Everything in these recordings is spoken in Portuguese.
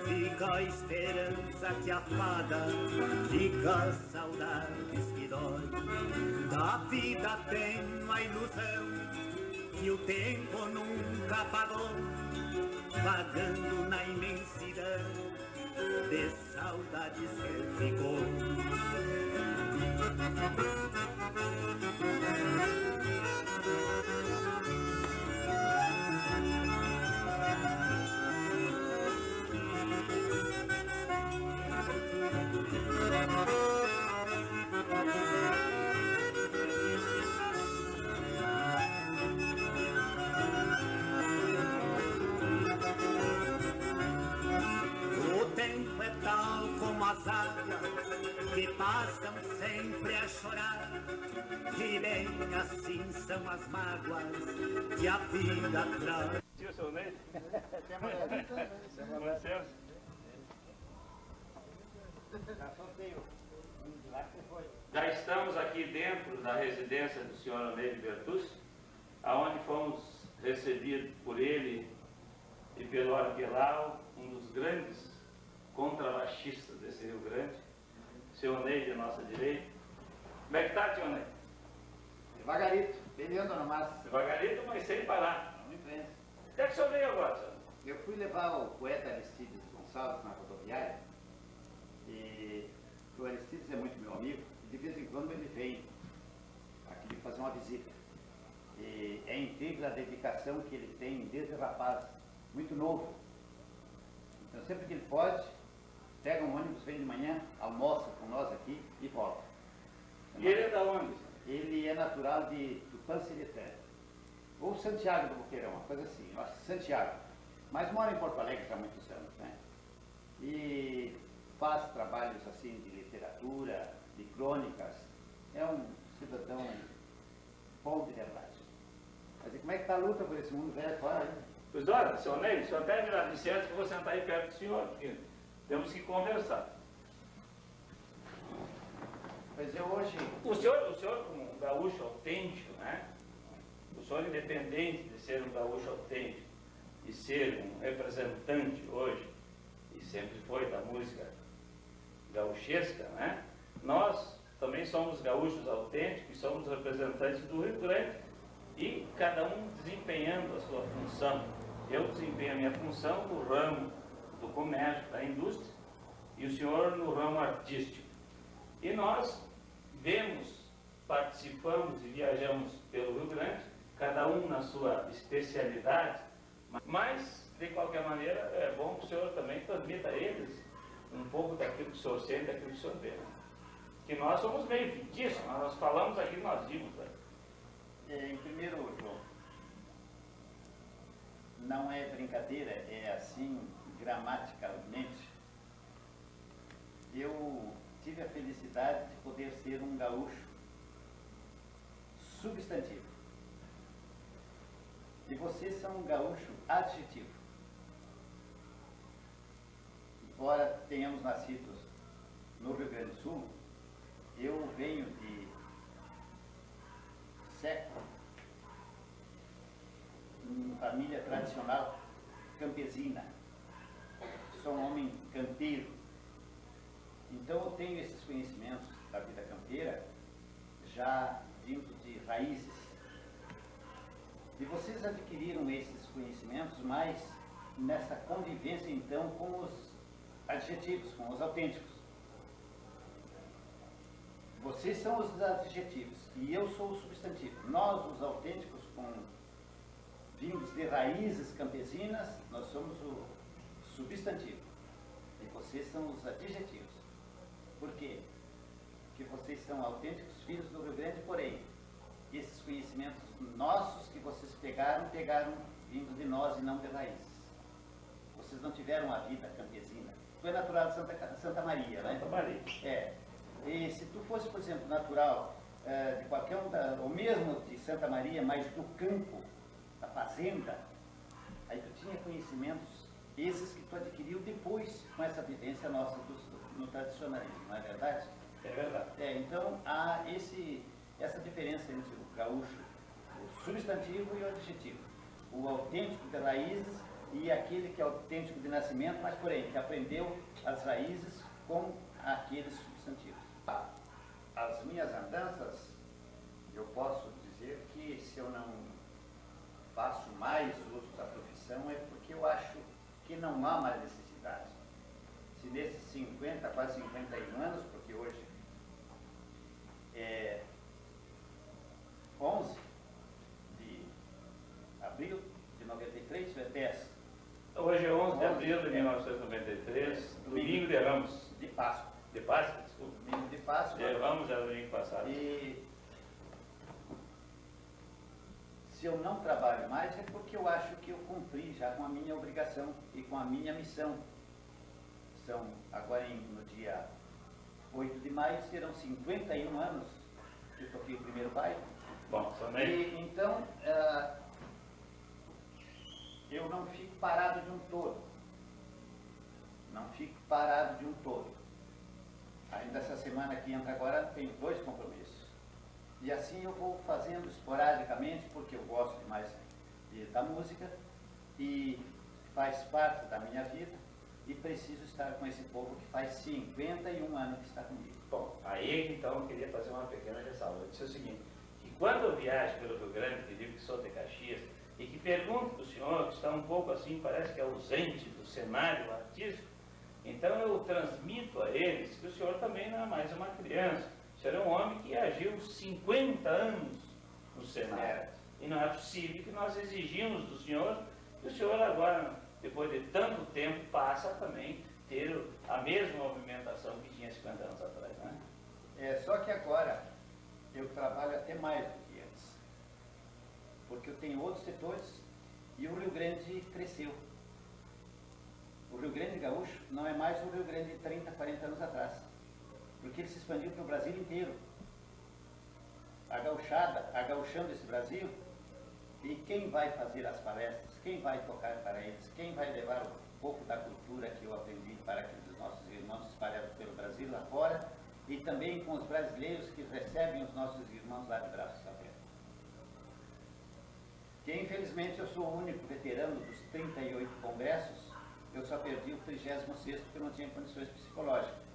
Fica a esperança que apaga, fica a saudades que dói. Da vida tem uma ilusão que o tempo nunca apagou, vagando na imensidão de saudades que ficou. As águas que passam sempre a chorar, e bem assim são as mágoas que a vida traz. Tio, seu Ney? Já estamos aqui dentro da residência do senhor Oneide Bertucci, aonde fomos recebidos por ele e pelo Arbelau, um dos grandes contrabaixistas desse Rio Grande, seu Oneide à nossa direita. Como é que está, tio Oneide? Devagarito, bebendo na massa. Devagarito, mas sem parar. Não me prende. Até que o senhor veio agora, senhor? Eu fui levar o poeta Aristides Gonçalves na rodoviária, e o Aristides é muito meu amigo, e de vez em quando ele vem aqui me fazer uma visita. E é incrível a dedicação que ele tem desde rapaz, muito novo. Então sempre que ele pode, pega um ônibus, vem de manhã, almoça com nós aqui e volta. E ele é da onde? Ele é natural de Tupã-Sirité, ou Santiago do Boqueirão, uma coisa assim, eu acho que Santiago. Mas mora em Porto Alegre já há muitos anos, né? E faz trabalhos assim de literatura, de crônicas. É um cidadão bom de verdade. Mas e como é que está a luta por esse mundo velho fora, hein? Pois olha, seu Oneide, o senhor até me dá licença que eu vou sentar aí perto do senhor, porque temos que conversar. Pois eu hoje... O senhor como um gaúcho autêntico, né? O senhor, independente de ser um gaúcho autêntico e ser um representante hoje, e sempre foi da música gauchesca, né? Nós também somos gaúchos autênticos e somos representantes do Rio Grande, e cada um desempenhando a sua função. Eu desempenho a minha função no ramo do comércio, da indústria, e o senhor no ramo artístico. E nós vemos, participamos e viajamos pelo Rio Grande, cada um na sua especialidade, mas, de qualquer maneira, é bom que o senhor também transmita a eles um pouco daquilo que o senhor sente, daquilo que o senhor vê. Que nós somos meio fictícios, nós falamos aqui, nós vimos. Né? Em primeiro, João, não é brincadeira, é assim, gramaticalmente. Eu tive a felicidade de poder ser um gaúcho substantivo. E vocês são um gaúcho adjetivo. Embora tenhamos nascido no Rio Grande do Sul, eu venho de século, uma família tradicional campesina. Sou um homem campeiro. Então eu tenho esses conhecimentos da vida campeira já vindo de raízes. E vocês adquiriram esses conhecimentos mais nessa convivência então com os adjetivos, com os autênticos. Vocês são os adjetivos e eu sou o substantivo. Nós, os autênticos, vindos de raízes campesinas, nós somos o substantivo. E vocês são os adjetivos. Por quê? Porque vocês são autênticos filhos do Rio Grande, porém, esses conhecimentos nossos que vocês pegaram vindo de nós e não de raízes. Vocês não tiveram a vida campesina. Tu é natural de Santa Maria, né? Santa Maria. É. E se tu fosse, por exemplo, natural de qualquer um, ou mesmo de Santa Maria, mas do campo, da fazenda, aí tu tinha conhecimentos, esses que tu adquiriu depois com essa vivência nossa no tradicionalismo, não é verdade? É verdade. Então há essa diferença entre o gaúcho, o substantivo e o adjetivo. O autêntico de raízes e aquele que é autêntico de nascimento, mas porém, que aprendeu as raízes com aqueles substantivos. As minhas andanças, eu posso dizer que se eu não faço mais uso da profissão é porque eu acho que não há mais necessidade. Se nesses 50, quase 51 anos, porque hoje é 11 de abril de 93, é 10. Hoje é 11 de abril de 1993, domingo de Ramos. De Páscoa. De Páscoa, desculpa. Domingo de Páscoa. De Ramos era domingo passado. E se eu não trabalho mais é porque eu acho que eu cumpri já com a minha obrigação e com a minha missão. Agora no dia 8 de maio serão 51 anos que eu toquei o primeiro baile. Bom, também. E então eu não fico parado de um todo. Não fico parado de um todo. Ainda essa semana que entra agora tenho 2 compromissos. E assim eu vou fazendo esporadicamente, porque eu gosto demais da música e faz parte da minha vida e preciso estar com esse povo que faz 51 anos que está comigo. Bom, aí então eu queria fazer uma pequena ressalva. Eu disse o seguinte, que quando eu viajo pelo Rio Grande, que digo que sou de Caxias, e que pergunto para o senhor, que está um pouco assim, parece que é ausente do cenário artístico, então eu transmito a eles que o senhor também não é mais uma criança. O senhor é um homem que agiu 50 anos no cenário. E não é possível que nós exigimos do senhor que o senhor agora, depois de tanto tempo, passa também ter a mesma movimentação que tinha 50 anos atrás, né? Só que agora eu trabalho até mais do que antes. Porque eu tenho outros setores e o Rio Grande cresceu. O Rio Grande Gaúcho não é mais o Rio Grande de 30, 40 anos atrás. Porque ele se expandiu para o Brasil inteiro. A gauchada, agauchando esse Brasil, e quem vai fazer as palestras, quem vai tocar para eles, quem vai levar um pouco da cultura que eu aprendi para aqueles nossos irmãos espalhados pelo Brasil lá fora, e também com os brasileiros que recebem os nossos irmãos lá de braços abertos. Que infelizmente eu sou o único veterano dos 38 congressos, eu só perdi o 36º porque eu não tinha condições psicológicas.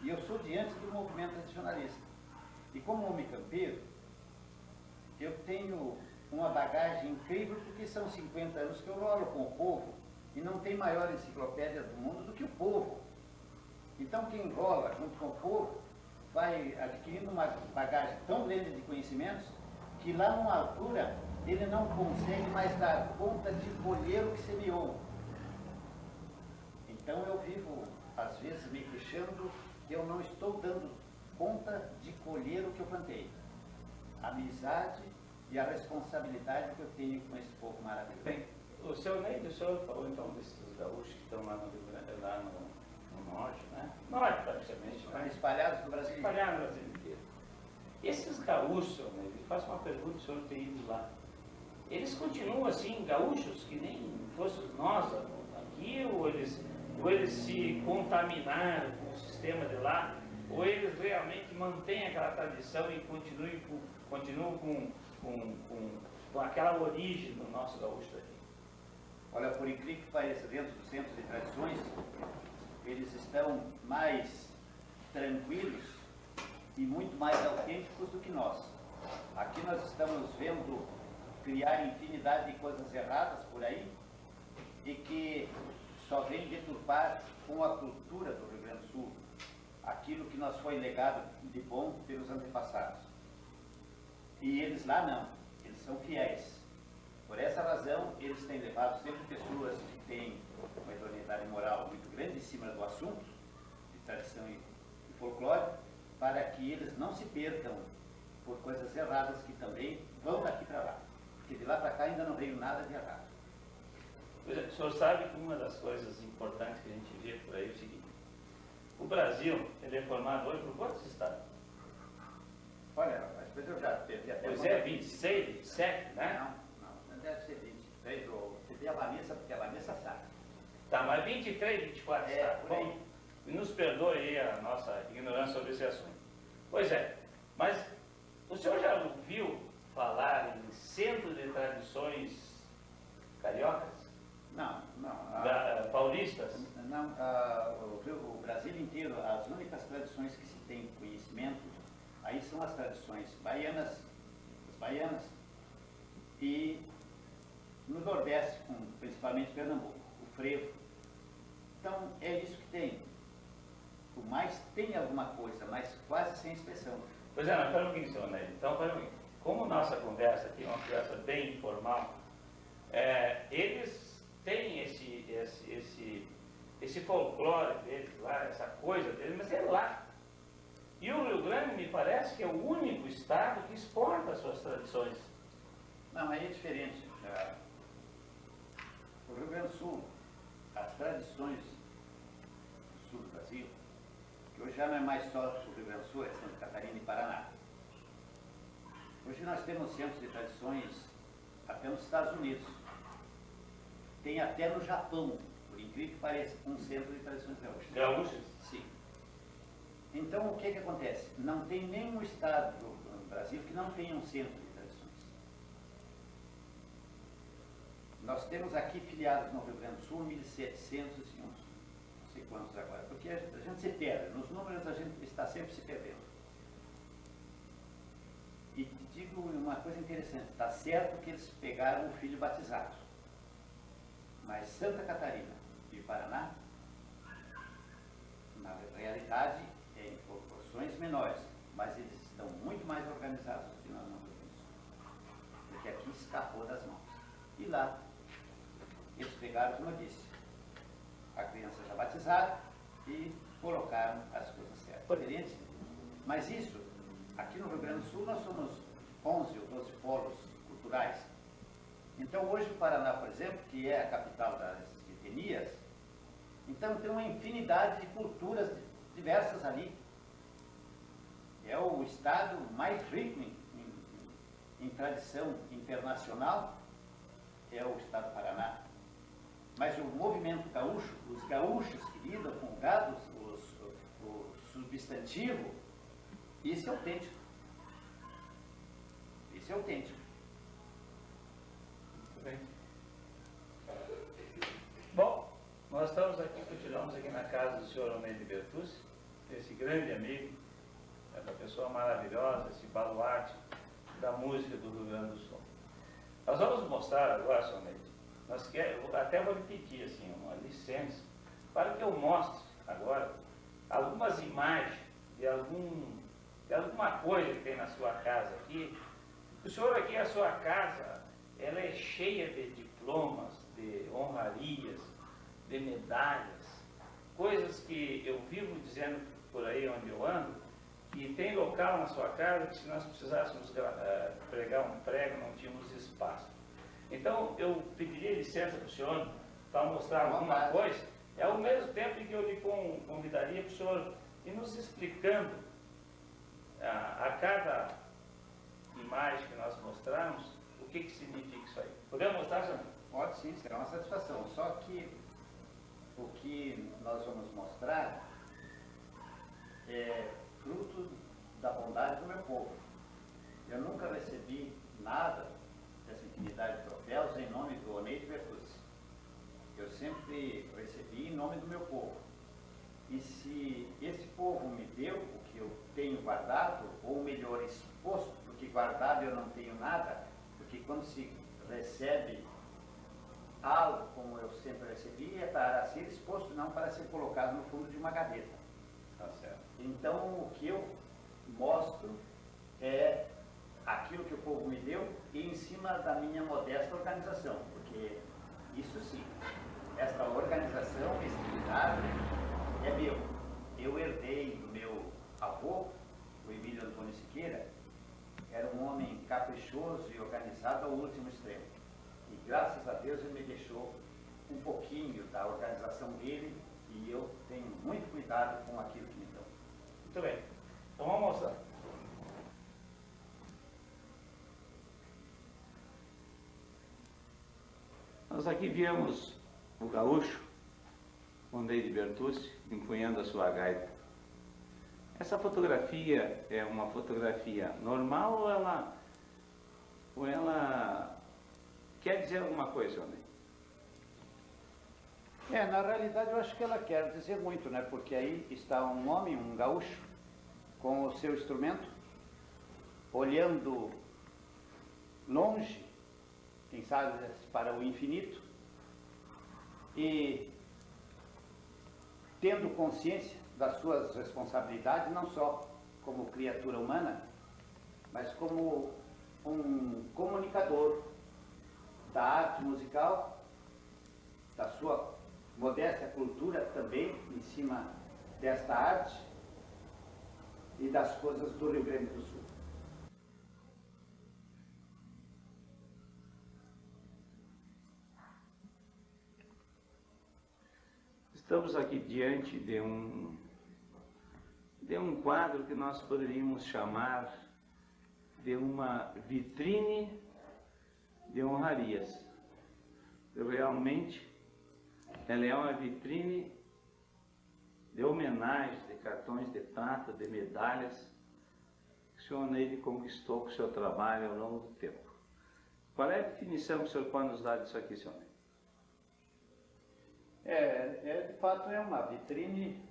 E eu sou diante do movimento tradicionalista. E como homem campeiro, eu tenho uma bagagem incrível porque são 50 anos que eu rolo com o povo e não tem maior enciclopédia do mundo do que o povo. Então quem rola junto com o povo vai adquirindo uma bagagem tão grande de conhecimentos que lá numa altura ele não consegue mais dar conta de colher o que semeou. Então eu vivo, às vezes, me queixando que eu não estou dando conta de colher o que eu plantei. A amizade e a responsabilidade que eu tenho com esse povo maravilhoso. Bem, o senhor falou então desses gaúchos que estão lá no Rio Grande, lá no norte, né? Norte, praticamente. Estão espalhados no Brasil. Espalhados no Brasil inteiro. Esses gaúchos, senhor, eu faço uma pergunta, o senhor tem ido lá. Eles continuam assim, gaúchos, que nem fôssemos nós aqui, ou eles se contaminaram com o sistema de lá, ou eles realmente mantêm aquela tradição e continuam com aquela origem do nosso gaúcho daqui? Olha, por incrível que pareça, dentro do Centro de Tradições, eles estão mais tranquilos e muito mais autênticos do que nós. Aqui nós estamos vendo criar infinidade de coisas erradas por aí e que só vem deturpar com a cultura do Rio Grande do Sul aquilo que nos foi legado de bom pelos antepassados. E eles lá não, eles são fiéis. Por essa razão, eles têm levado sempre pessoas que têm uma idoneidade moral muito grande em cima do assunto, de tradição e folclore, para que eles não se percam por coisas erradas que também vão daqui para lá. Porque de lá para cá ainda não veio nada de errado. O senhor sabe que uma das coisas importantes que a gente vê por aí é o seguinte: o Brasil ele é formado hoje por quantos estados? Olha, rapaz, depois eu já perdi até... Pois é, 26, 27, né? Não deve ser 23, ou você vê a Vanessa, porque a Vanessa sabe. Tá, mas 23, 24 estados. Por aí. Bom, nos perdoe aí a nossa ignorância sobre esse assunto. Pois é, mas o senhor já ouviu falar em centro de tradições cariocas? Paulistas? Não, o Brasil inteiro, as únicas tradições que se tem conhecimento, aí são as tradições baianas, as baianas, e no Nordeste, principalmente Pernambuco, o frevo. Então, é isso que tem. O mais tem alguma coisa, mas quase sem expressão. Pois é, mas para um pouquinho, senhor Nélio. Então, como nossa conversa aqui é uma conversa bem informal, eles têm esse folclore deles lá, essa coisa deles, mas é lá. E o Rio Grande me parece que é o único estado que exporta as suas tradições. Não, aí é diferente. O Rio Grande do Sul, as tradições do sul do Brasil, que hoje já não é mais só o Rio Grande do Sul, é Santa Catarina e Paraná. Hoje nós temos centros de tradições até nos Estados Unidos. Tem até no Japão, por incrível que pareça, um centro de tradições gaúchas. Gaúchas? Sim. Então, o que acontece? Não tem nenhum estado do Brasil que não tenha um centro de tradições. Nós temos aqui filiados no Rio Grande do Sul 1.700 e uns, não sei quantos agora, porque a gente se perde, nos números a gente está sempre se perdendo. E te digo uma coisa interessante, está certo que eles pegaram o filho batizado, mas Santa Catarina e Paraná, na realidade, em proporções menores, mas eles estão muito mais organizados do que nós no Rio Grande do Sul, porque aqui escapou das mãos. E lá, eles pegaram, como eu disse, a criança já batizada e colocaram as coisas certas. Diferente, mas isso, aqui no Rio Grande do Sul, nós somos 11 ou 12 polos culturais. Então, hoje o Paraná, por exemplo, que é a capital das etnias, então tem uma infinidade de culturas diversas ali. É o estado mais rico em tradição internacional, é o estado do Paraná. Mas o movimento gaúcho, os gaúchos que lidam com gado, o substantivo, isso é autêntico. Isso é autêntico. Muito bem. Bom, nós continuamos aqui na casa do senhor Almeida Bertucci, esse grande amigo, essa pessoa maravilhosa, esse baluarte da música do Rio Grande do Sul. Nós vamos mostrar agora, senhor Almeida, até vou lhe pedir assim, uma licença, para que eu mostre agora algumas imagens de alguma coisa que tem na sua casa aqui. O senhor aqui, a sua casa, ela é cheia de diplomas, de honrarias, de medalhas, coisas que eu vivo dizendo por aí onde eu ando, que tem local na sua casa que se nós precisássemos pregar um prego, não tínhamos espaço. Então, eu pediria licença para o senhor para mostrar alguma coisa, e ao mesmo tempo em que eu lhe convidaria para o senhor ir nos explicando a cada imagem que nós mostramos, o que significa isso aí. Podemos mostrar, senhor? Pode sim, será uma satisfação. Só que o que nós vamos mostrar é fruto da bondade do meu povo. Eu nunca recebi nada dessa infinidade de troféus em nome do Oneide Bertucci. Eu sempre recebi em nome do meu povo. E se esse povo me deu o que eu tenho guardado, ou melhor, exposto, porque guardado eu não tenho nada, porque quando se recebe algo como eu sempre recebi, é para ser exposto, não para ser colocado no fundo de uma gaveta. Tá certo. Então, o que eu mostro é aquilo que o povo me deu e em cima da minha modesta organização, porque isso sim, esta organização, esse cuidado é meu. Eu herdei do meu avô, o Emílio Antônio Siqueira, era um homem caprichoso e organizado ao último extremo. E graças a Deus ele me deixou um pouquinho da organização dele e eu tenho muito cuidado com aquilo que me dão. Muito bem. Então vamos mostrar. Nós aqui vemos o gaúcho, Oneide Bertucci, empunhando a sua gaita. Essa fotografia é uma fotografia normal ou ela quer dizer alguma coisa, Oneide? Na realidade eu acho que ela quer dizer muito, né? Porque aí está um homem, um gaúcho, com o seu instrumento, olhando longe, quem sabe para o infinito, e tendo consciência das suas responsabilidades, não só como criatura humana, mas como um comunicador da arte musical, da sua modesta cultura também em cima desta arte e das coisas do Rio Grande do Sul. Estamos aqui diante de um quadro que nós poderíamos chamar de uma vitrine de honrarias. Realmente, ela é uma vitrine de homenagens, de cartões de prata, de medalhas que o senhor Neide conquistou com o seu trabalho ao longo do tempo. Qual é a definição que o senhor pode nos dar disso aqui, senhor Neide? De fato é uma vitrine,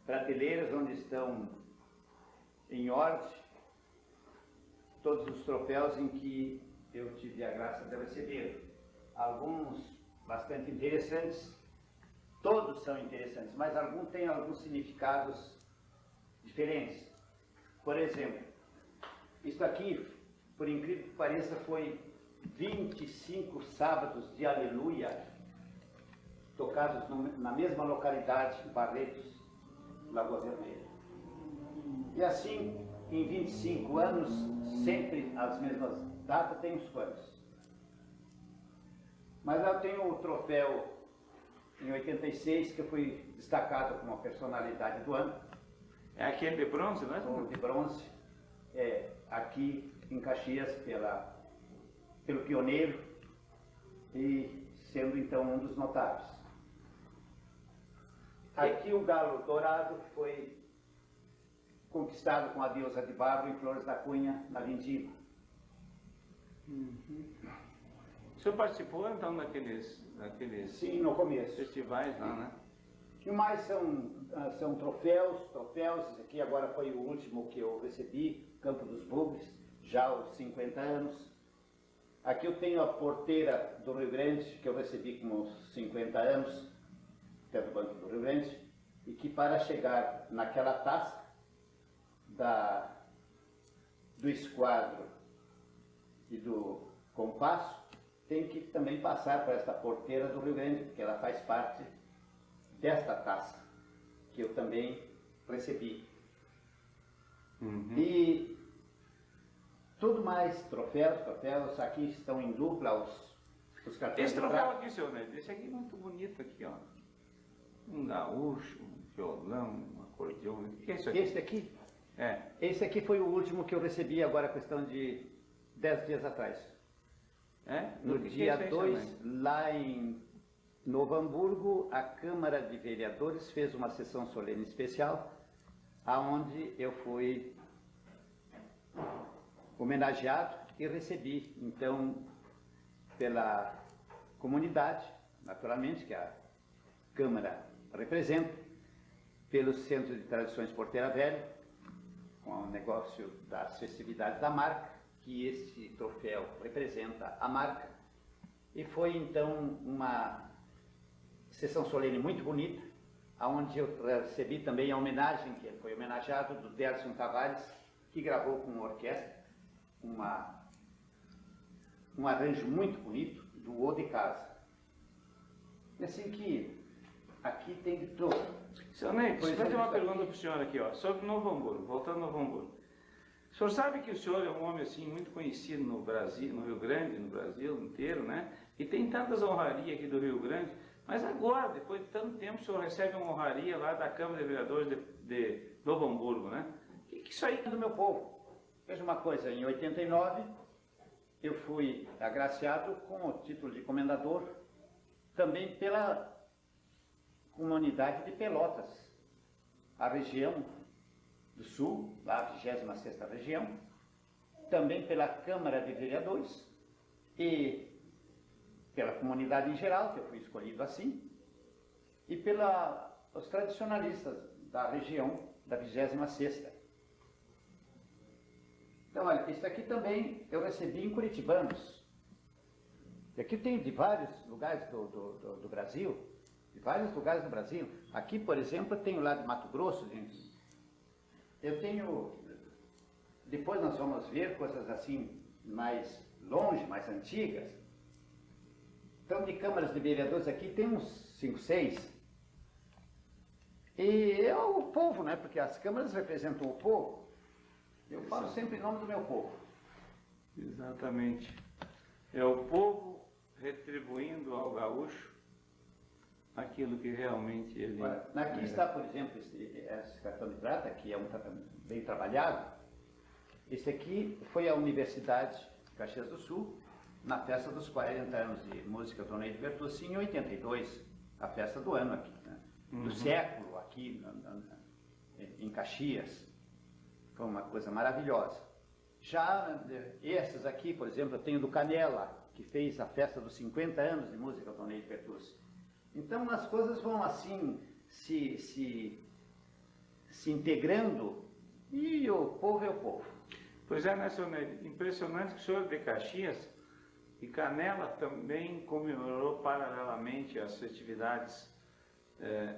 prateleiras onde estão em ordem todos os troféus em que eu tive a graça de receber. Alguns bastante interessantes, todos são interessantes, mas alguns têm alguns significados diferentes. Por exemplo, isso aqui, por incrível que pareça, foi 25 sábados de aleluia tocados na mesma localidade, em Barretos, Lagoa Vermelha. E assim, em 25 anos, sempre as mesmas datas, tem uns quantos. Mas eu tenho o troféu em 86, que eu fui destacado como a personalidade do ano. É aquele de bronze, não é? O de bronze, aqui em Caxias, pelo pioneiro, e sendo então um dos notáveis. Aqui o galo dourado foi conquistado com a deusa de barro em Flores da Cunha, na Vindima. O senhor participou então daqueles Sim, no começo. festivais lá, né? E mais são troféus. Esse aqui agora foi o último que eu recebi, Campo dos Bugres, já aos 50 anos. Aqui eu tenho a porteira do Rio Grande, que eu recebi com uns 50 anos, que do Banco do Rio Grande, e que para chegar naquela taça do esquadro e do compasso, tem que também passar por esta porteira do Rio Grande, porque ela faz parte desta taça, que eu também recebi. E tudo mais, troféus, aqui estão em dupla os cartões Esse de troféu prata. aqui, senhor Neide, esse aqui é muito bonito aqui, ó. Um gaúcho, um violão, um acordeão. O que é isso aqui? Esse aqui? Esse aqui foi o último que eu recebi agora, questão de 10 dias atrás. No dia 2, lá em Novo Hamburgo, a Câmara de Vereadores fez uma sessão solene especial, aonde eu fui homenageado e recebi, então, pela comunidade, naturalmente, que a Câmara representa, pelo Centro de Tradições Porteira Velha, com o negócio das festividades da marca, que esse troféu representa a marca, e foi então uma sessão solene muito bonita, onde eu recebi também a homenagem, que ele foi homenageado, do Derson Tavares, que gravou com uma orquestra um arranjo muito bonito do O de Casa. E assim que aqui tem de tudo. Senhor Neide, deixa eu fazer uma pergunta para o senhor aqui, ó, sobre Novo Hamburgo, voltando a Novo Hamburgo. O senhor sabe que o senhor é um homem assim muito conhecido no Brasil, no Rio Grande, no Brasil inteiro, né? E tem tantas honrarias aqui do Rio Grande, mas agora, depois de tanto tempo, o senhor recebe uma honraria lá da Câmara de Vereadores de Novo Hamburgo, né? O que isso aí do meu povo? Veja uma coisa, em 89 eu fui agraciado com o título de comendador também pela comunidade de Pelotas, a região do Sul, lá a 26ª região, também pela Câmara de Vereadores e pela comunidade em geral, que eu fui escolhido assim, e pelos tradicionalistas da região da 26ª. Então, olha, isso aqui também eu recebi em curitibanos. E aqui tem de vários lugares do Brasil, de vários lugares do Brasil. Aqui, por exemplo, eu tenho lá de Mato Grosso, gente. Eu tenho... Depois nós vamos ver coisas assim, mais longe, mais antigas. Então, de câmaras de vereadores aqui tem uns 5, 6. E é o povo, né? Porque as câmaras representam o povo. Eu falo sempre em nome do meu povo. Exatamente. É o povo retribuindo ao gaúcho aquilo que realmente ele... Olha, aqui está, por exemplo, esse cartão de prata, que é bem trabalhado. Esse aqui foi a Universidade de Caxias do Sul, na festa dos 40 anos de música do Ney de Bertucci, em 82, a festa do ano aqui, né? Do século aqui em Caxias. Foi uma coisa maravilhosa. Já esses aqui, por exemplo, eu tenho do Canela, que fez a festa dos 50 anos de música do Ney de Bertucci. Então as coisas vão assim se integrando e o povo é o povo. Pois é, né, senhor Ney? Impressionante que o senhor de Caxias e Canela também comemorou paralelamente as festividades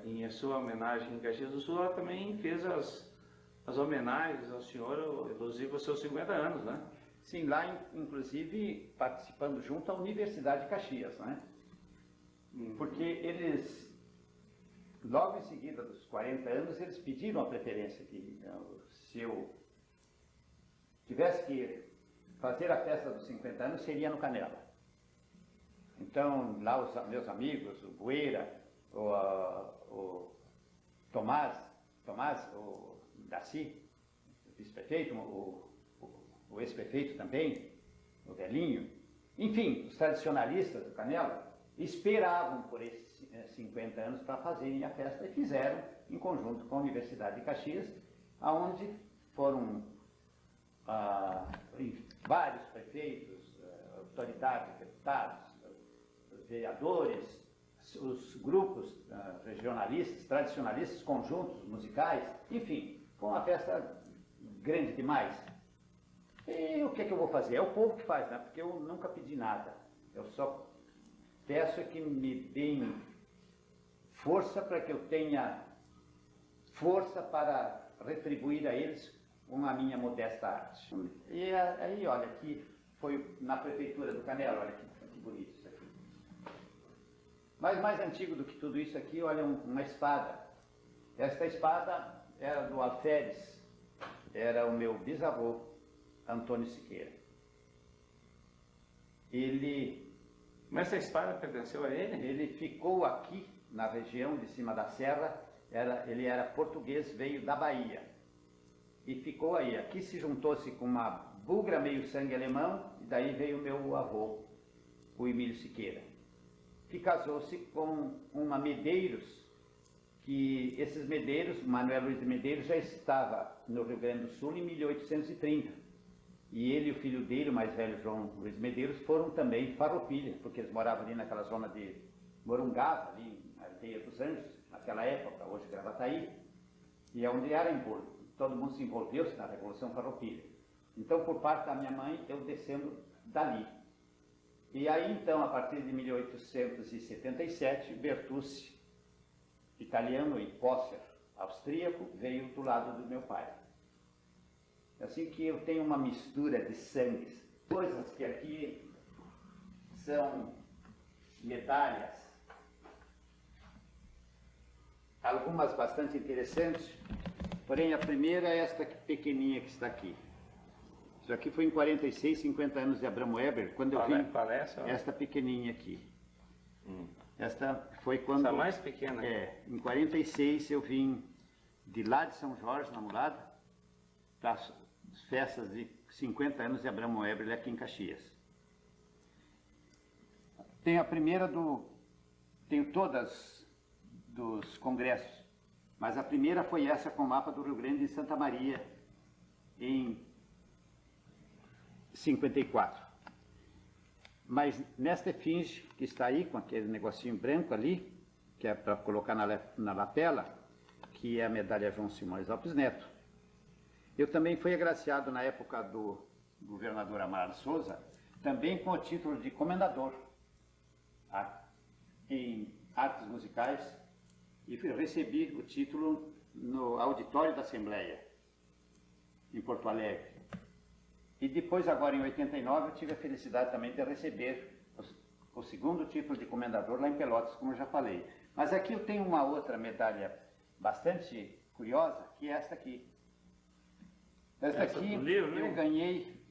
em sua homenagem em Caxias do Sul. Ela também fez as homenagens ao senhor elusivo aos seus 50 anos, né? Sim, lá inclusive participando junto à Universidade de Caxias, né? Porque eles, logo em seguida dos 40 anos, eles pediram a preferência que se eu tivesse que fazer a festa dos 50 anos, seria no Canela. Então, lá os meus amigos, o Bueira, o Tomás, o Daci, o vice-prefeito, o ex-prefeito também, o Velhinho, enfim, os tradicionalistas do Canela, esperavam por esses 50 anos para fazerem a festa e fizeram em conjunto com a Universidade de Caxias, aonde foram vários prefeitos, autoridades, deputados, vereadores, os grupos regionalistas, tradicionalistas, conjuntos musicais, enfim, foi uma festa grande demais. E o que é que eu vou fazer? É o povo que faz, né? Porque eu nunca pedi nada, eu só peço que me deem força para que eu tenha força para retribuir a eles com a minha modesta arte. E aí, olha, aqui foi na prefeitura do Canela, olha que bonito isso aqui. Mas mais antigo do que tudo isso aqui, olha, uma espada. Esta espada era do alferes, era o meu bisavô, Antônio Siqueira. Mas essa espada pertenceu a ele? Ele ficou aqui, na região de cima da serra, ele era português, veio da Bahia. E ficou aí. Aqui se juntou-se com uma bugra meio sangue alemão, e daí veio meu avô, o Emílio Siqueira, que casou-se com uma Medeiros, que esses Medeiros, Manuel Luiz de Medeiros, já estava no Rio Grande do Sul em 1830. E ele e o filho dele, o mais velho João Luiz Medeiros, foram também farroupilha, porque eles moravam ali naquela zona de Morungava, ali na Aldeia dos Anjos, naquela época, hoje Gravataí, e é onde era todo mundo se envolveu-se na Revolução Farroupilha. Então, por parte da minha mãe, eu descendo dali. E aí, então, a partir de 1877, Bertucci, italiano, e Posser, austríaco, veio do lado do meu pai. Assim que eu tenho uma mistura de sangues, coisas que aqui são medalhas, algumas bastante interessantes, porém a primeira é esta pequenininha que está aqui. Isso aqui foi em 46, 50 anos de Abramo Weber, quando eu vim, esta pequenininha aqui. Esta foi quando... Essa mais pequena? Em 46 eu vim de lá de São Jorge, na Mulada, para as festas de 50 anos de Abramo Weber aqui em Caxias. Tem a primeira tenho todas dos congressos, mas a primeira foi essa com o mapa do Rio Grande e Santa Maria, em 54. Mas nesta efígie que está aí, com aquele negocinho branco ali, que é para colocar na lapela, que é a medalha João Simões Lopes Neto. Eu também fui agraciado na época do governador Amaro de Souza, também com o título de comendador em artes musicais, e recebi o título no auditório da Assembleia, em Porto Alegre. E depois, agora em 89, eu tive a felicidade também de receber o segundo título de comendador lá em Pelotas, como eu já falei. Mas aqui eu tenho uma outra medalha bastante curiosa, que é esta aqui. Esta aqui eu ganhei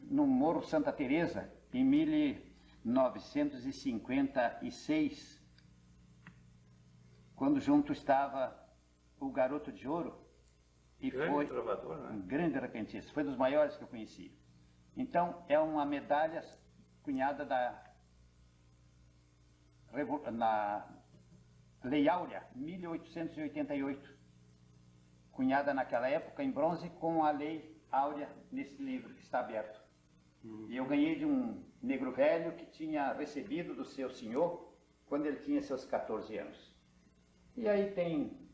no Morro Santa Teresa em 1956, quando junto estava o Garoto de Ouro, e foi trovador, né? um grande repentista, foi dos maiores que eu conheci. Então, é uma medalha cunhada na Lei Áurea, 1888, cunhada naquela época em bronze com a Lei Áurea nesse livro que está aberto. E eu ganhei de um negro velho que tinha recebido do seu senhor quando ele tinha seus 14 anos. E aí tem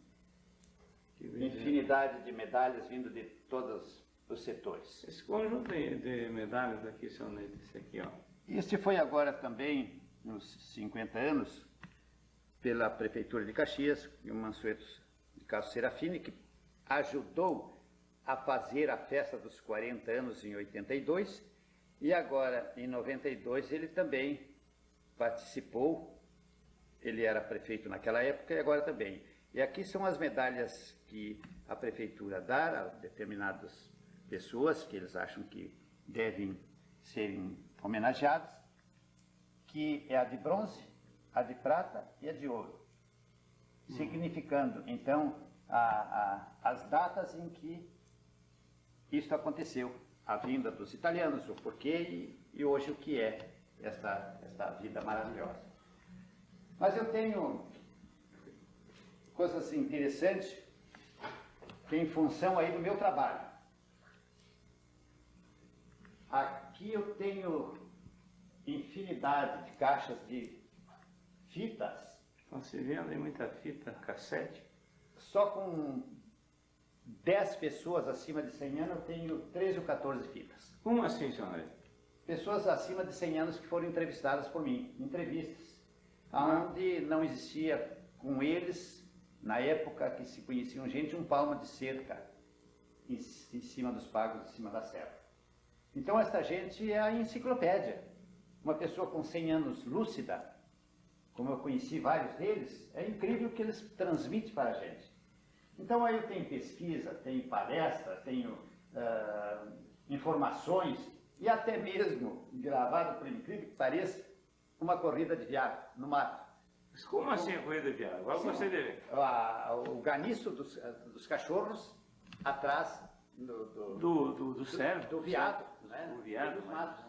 infinidade de medalhas vindo de todos os setores. Esse conjunto de medalhas aqui, seu Neide, esse aqui, ó. Este foi agora também, nos 50 anos, pela Prefeitura de Caxias, e o Mansueto de Castro Serafini, que ajudou a fazer a festa dos 40 anos em 82, e agora, em 92, ele também participou, ele era prefeito naquela época e agora também. E aqui são as medalhas que a Prefeitura dá a determinadas pessoas que eles acham que devem serem homenageadas, que é a de bronze, a de prata e a de ouro, significando, então, as datas em que isto aconteceu, a vinda dos italianos, o porquê e hoje o que é esta vida maravilhosa. Mas eu tenho coisas interessantes que em função aí do meu trabalho. Aqui eu tenho infinidade de caixas de fitas. Então, se vendo aí muita fita, cassete. Só com 10 pessoas acima de 100 anos eu tenho 13 ou 14 fitas. Como assim, senhor Neide? Pessoas acima de 100 anos que foram entrevistadas por mim, entrevistas, onde não existia com eles, na época que se conheciam gente, um palmo de cerca em cima dos pagos, em cima da serra. Então esta gente é a enciclopédia. Uma pessoa com 100 anos lúcida, como eu conheci vários deles, é incrível o que eles transmitem para a gente. Então aí eu tenho pesquisa, tenho palestra, tenho informações e até mesmo, gravado por incrível que pareça, uma corrida de viado no mato. Mas como assim a corrida de viado? Agora eu gostei de ver. O ganiço dos cachorros atrás Do cérebro? do viado, né? Do viado, dos matos.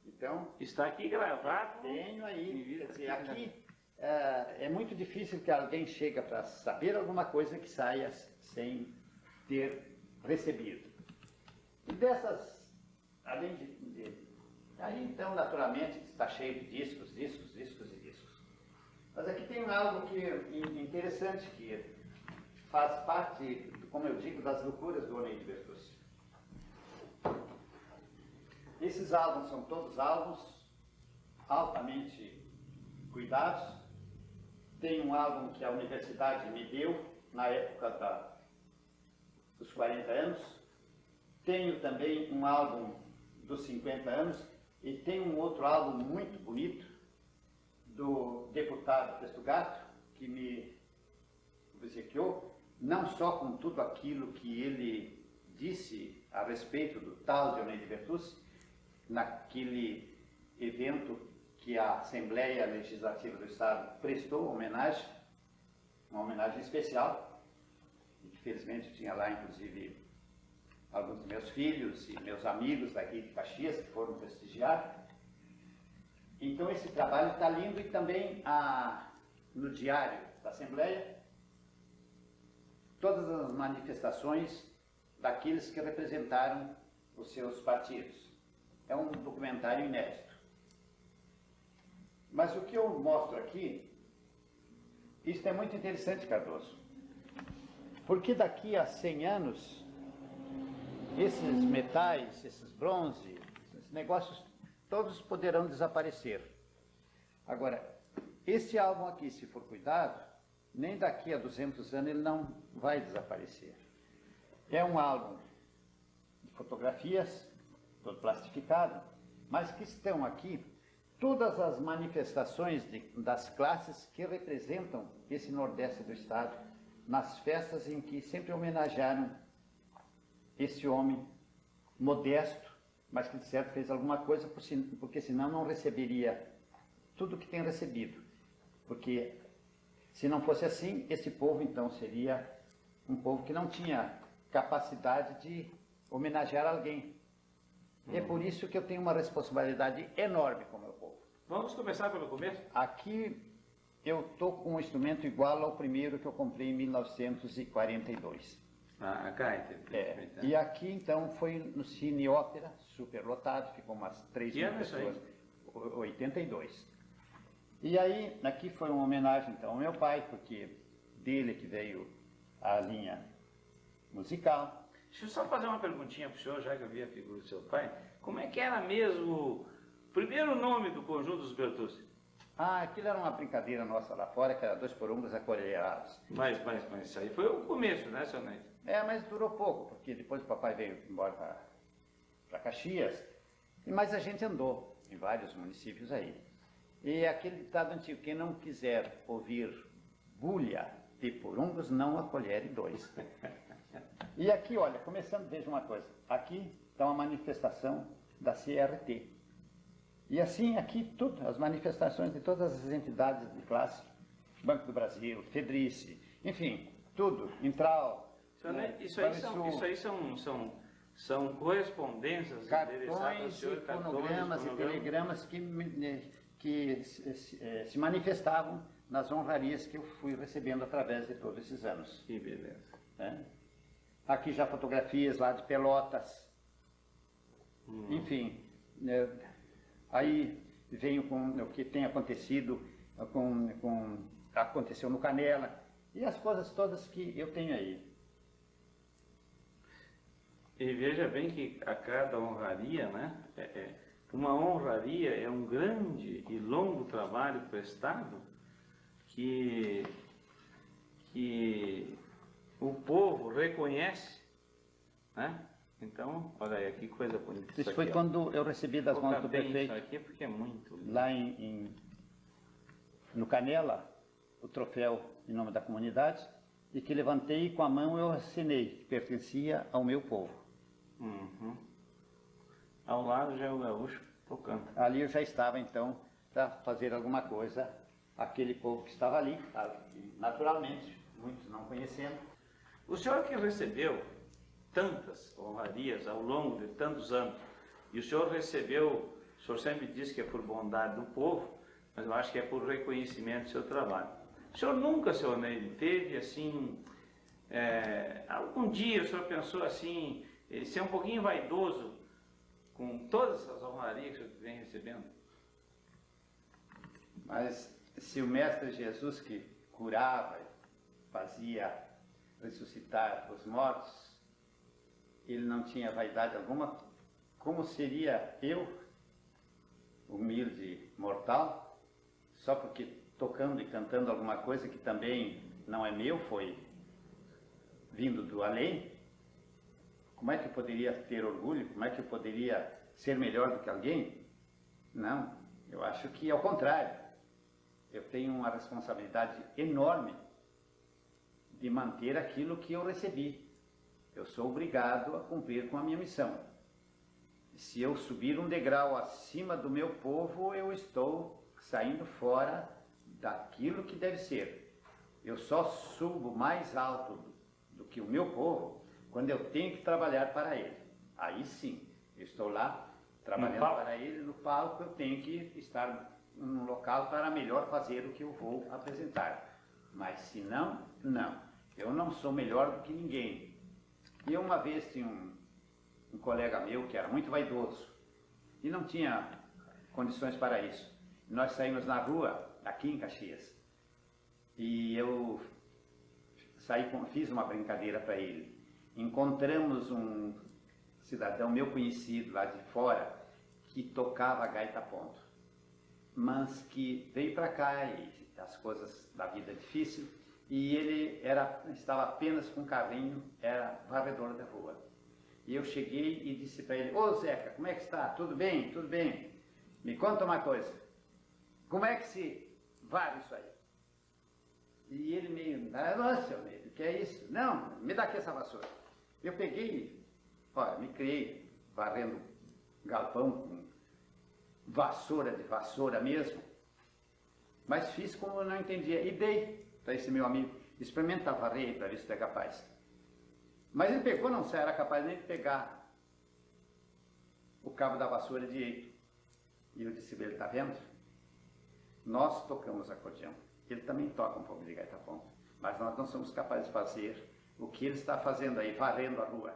Então, está aqui gravado. tenho aí, quer dizer, aqui é muito difícil que alguém chegue para saber alguma coisa que saia sem ter recebido. E dessas, além aí então, naturalmente, está cheio de discos. Mas aqui tem algo que interessante, que faz parte, como eu digo, das loucuras do Oneide Bertucci. Esses álbuns são todos álbuns altamente cuidados. Tem um álbum que a universidade me deu na época dos 40 anos. Tenho também um álbum dos 50 anos e tem um outro álbum muito bonito do deputado Testugato, que me obsequiou, não só com tudo aquilo que ele disse a respeito do tal de Oneide Bertucci, naquele evento que a Assembleia Legislativa do Estado prestou homenagem, uma homenagem especial, e que felizmente tinha lá, inclusive, alguns dos meus filhos e meus amigos daqui de Caxias que foram prestigiar. Então esse trabalho está lindo, e também no diário da Assembleia, todas as manifestações daqueles que representaram os seus partidos. É um documentário inédito. Mas o que eu mostro aqui Isso é muito interessante, Cardoso. Porque daqui a 100 anos, esses metais, esses bronze, esses negócios, todos poderão desaparecer. Agora, esse álbum aqui, se for cuidado, nem daqui a 200 anos ele não vai desaparecer. É um álbum de fotografias, todo plastificado, mas que estão aqui todas as manifestações das classes que representam esse Nordeste do Estado, nas festas em que sempre homenagearam esse homem modesto, mas que de certo fez alguma coisa, porque senão não receberia tudo que tem recebido. Porque se não fosse assim, esse povo então seria um povo que não tinha capacidade de homenagear alguém. É por isso que eu tenho uma responsabilidade enorme com o meu povo. Vamos começar pelo começo? Aqui eu estou com um instrumento igual ao primeiro que eu comprei em 1942. A gaita. E aqui então foi no Cine Ópera, superlotado, ficou umas 3 mil pessoas. 82. E aí, aqui foi uma homenagem então ao meu pai, porque dele que veio a linha musical. Deixa eu só fazer uma perguntinha para o senhor, já que eu vi a figura do seu pai. Como é que era mesmo o primeiro nome do conjunto dos Bertucci? Aquilo era uma brincadeira nossa lá fora, que era 2 porumbas acolherados. Mas isso aí foi o começo, né, seu Neto? Mas durou pouco, porque depois o papai veio embora para Caxias, mas a gente andou em vários municípios aí. E aquele ditado antigo, quem não quiser ouvir bulha de porumbos, não acolhere 2. E aqui, olha, começando, veja uma coisa, aqui está uma manifestação da CRT. E assim, aqui tudo, as manifestações de todas as entidades de classe, Banco do Brasil, Fedrice, enfim, tudo, Intral. Isso aí são correspondências, cartões e fonogramas e telegramas que se manifestavam nas honrarias que eu fui recebendo através de todos esses anos. Que beleza. Aqui já fotografias lá de Pelotas. Enfim, aí venho com o que tem acontecido, aconteceu no Canela, e as coisas todas que eu tenho aí. E veja bem que a cada honraria, né? Uma honraria é um grande e longo trabalho prestado que o povo reconhece, né? Então, olha aí, que coisa bonita. Isso foi quando eu recebi das mãos do prefeito. Isso aqui porque é muito lindo. Lá no Canela, o troféu em nome da comunidade, e que levantei e com a mão eu assinei, que pertencia ao meu povo. Ao lado já é o gaúcho tocando. Ali eu já estava então para fazer alguma coisa, aquele povo que estava ali, naturalmente, muitos não conhecendo. O senhor que recebeu tantas honrarias ao longo de tantos anos, e o senhor sempre diz que é por bondade do povo, mas eu acho que é por reconhecimento do seu trabalho. O senhor nunca, seu Neide, teve assim, algum dia o senhor pensou assim, ser um pouquinho vaidoso com todas essas honrarias que o senhor vem recebendo? Mas se o Mestre Jesus que curava, fazia ressuscitar os mortos, ele não tinha vaidade alguma, como seria eu, humilde mortal, só porque tocando e cantando alguma coisa que também não é meu, foi vindo do além? Como é que eu poderia ter orgulho? Como é que eu poderia ser melhor do que alguém? Não, eu acho que ao contrário. Eu tenho uma responsabilidade enorme de manter aquilo que eu recebi. Eu sou obrigado a cumprir com a minha missão. Se eu subir um degrau acima do meu povo, eu estou saindo fora daquilo que deve ser. Eu só subo mais alto do que o meu povo quando eu tenho que trabalhar para ele. Aí sim, eu estou lá trabalhando para ele no palco, eu tenho que estar num local para melhor fazer o que eu vou apresentar. Mas se não, não. Eu não sou melhor do que ninguém. E uma vez tinha um colega meu que era muito vaidoso e não tinha condições para isso. Nós saímos na rua, aqui em Caxias, E eu fiz uma brincadeira para ele. Encontramos um cidadão meu conhecido lá de fora que tocava gaita ponto, mas que veio para cá e as coisas da vida difícil, e ele estava apenas com um carrinho, era varredor da rua. E eu cheguei e disse para ele: ô Zeca, como é que está? Tudo bem? Tudo bem. Me conta uma coisa, como é que se varre isso aí? E ele meio, nossa, o que é isso? Não, me dá aqui essa vassoura. Eu peguei, olha, me criei varrendo galpão com vassoura de vassoura mesmo, mas fiz como eu não entendia e dei para esse meu amigo: experimenta varrer aí para ver se tu é capaz. Mas ele pegou, não era capaz nem de pegar o cabo da vassoura direito. E eu disse para ele: tá vendo? Nós tocamos acordeão. Ele também toca um pouco de gaita ponto, mas nós não somos capazes de fazer o que ele está fazendo aí, varrendo a rua.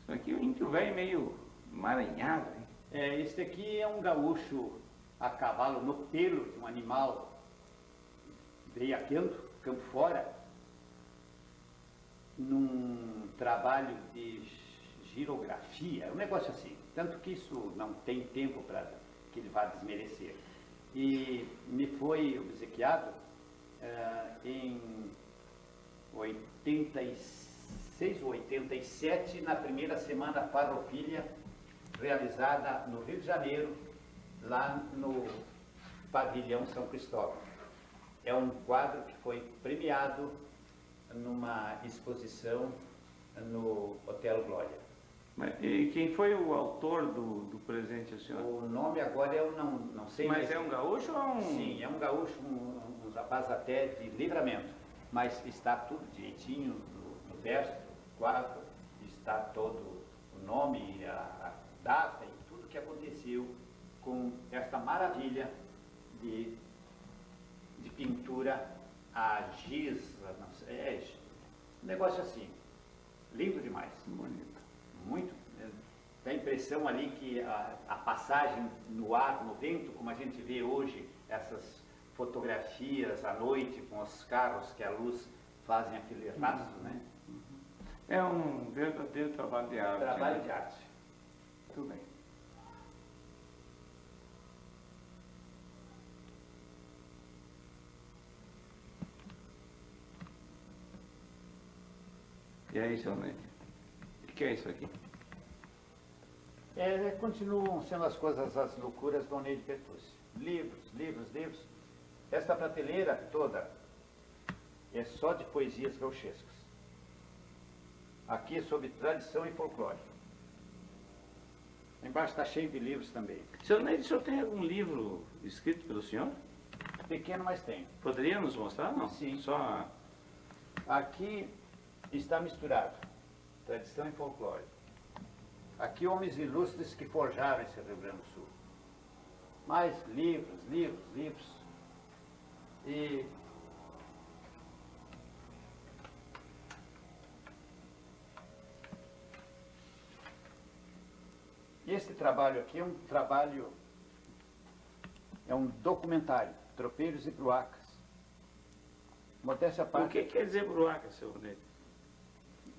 Isso aqui é um índio velho meio emaranhado, hein? Este aqui é um gaúcho a cavalo no pelo de um animal veiaquento, campo fora, num trabalho de girografia, um negócio assim. Tanto que isso não tem tempo para que ele vá desmerecer. E me foi obsequiado em 86 ou 87, na primeira semana farroupilha, realizada no Rio de Janeiro, lá no Pavilhão São Cristóvão. É um quadro que foi premiado numa exposição no Hotel Glória. E quem foi o autor do presente ao senhor? O nome agora eu não sei. Mas é um gaúcho ou um... Sim, é um gaúcho, um rapaz até de Livramento, mas está tudo direitinho no verso, no quadro, está todo o nome, a data e tudo que aconteceu com esta maravilha de pintura a giz, não sei, um negócio assim, lindo demais. Bonito. Muito. Dá a impressão ali que a passagem no ar, no vento, como a gente vê hoje, essas fotografias à noite com os carros que a luz fazem aquele rastro, né? É um verdadeiro trabalho de arte. Trabalho né? de arte. Muito bem. E aí, seu Neide? O que é isso aqui? Continuam sendo as coisas, as loucuras do Neide Bertucci. Livros, livros, livros. Esta prateleira toda é só de poesias gauchescas. Aqui é sobre tradição e folclore. Embaixo está cheio de livros também. Seu Neide, o senhor tem algum livro escrito pelo senhor? Pequeno, mas tem. Poderia nos mostrar? Não? Sim. Só... Aqui está misturado tradição e folclore. Aqui homens ilustres que forjaram esse Rio Grande do Sul. Mais livros, livros, livros. E esse trabalho aqui é um documentário, Tropeiros e Bruacas. Modéstia à parte. O que quer dizer bruaca, seu Neide?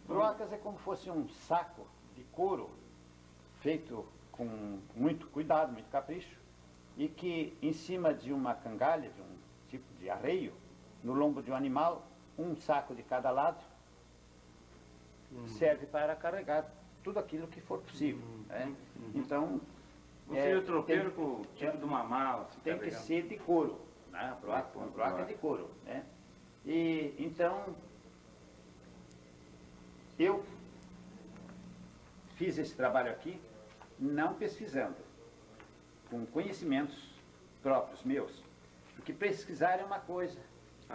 Bruacas é como se fosse um saco de couro feito com muito cuidado, muito capricho, e que em cima de uma cangalha, de um tipo de arreio, no lombo de um animal, um saco de cada lado, serve para carregar tudo aquilo que for possível. Né? Então, O tropeiro com o tipo de uma mala. tem que ser de couro. Né? A broaca é de couro. Né? E então, eu fiz esse trabalho aqui não pesquisando, com conhecimentos próprios meus, porque pesquisar é uma coisa.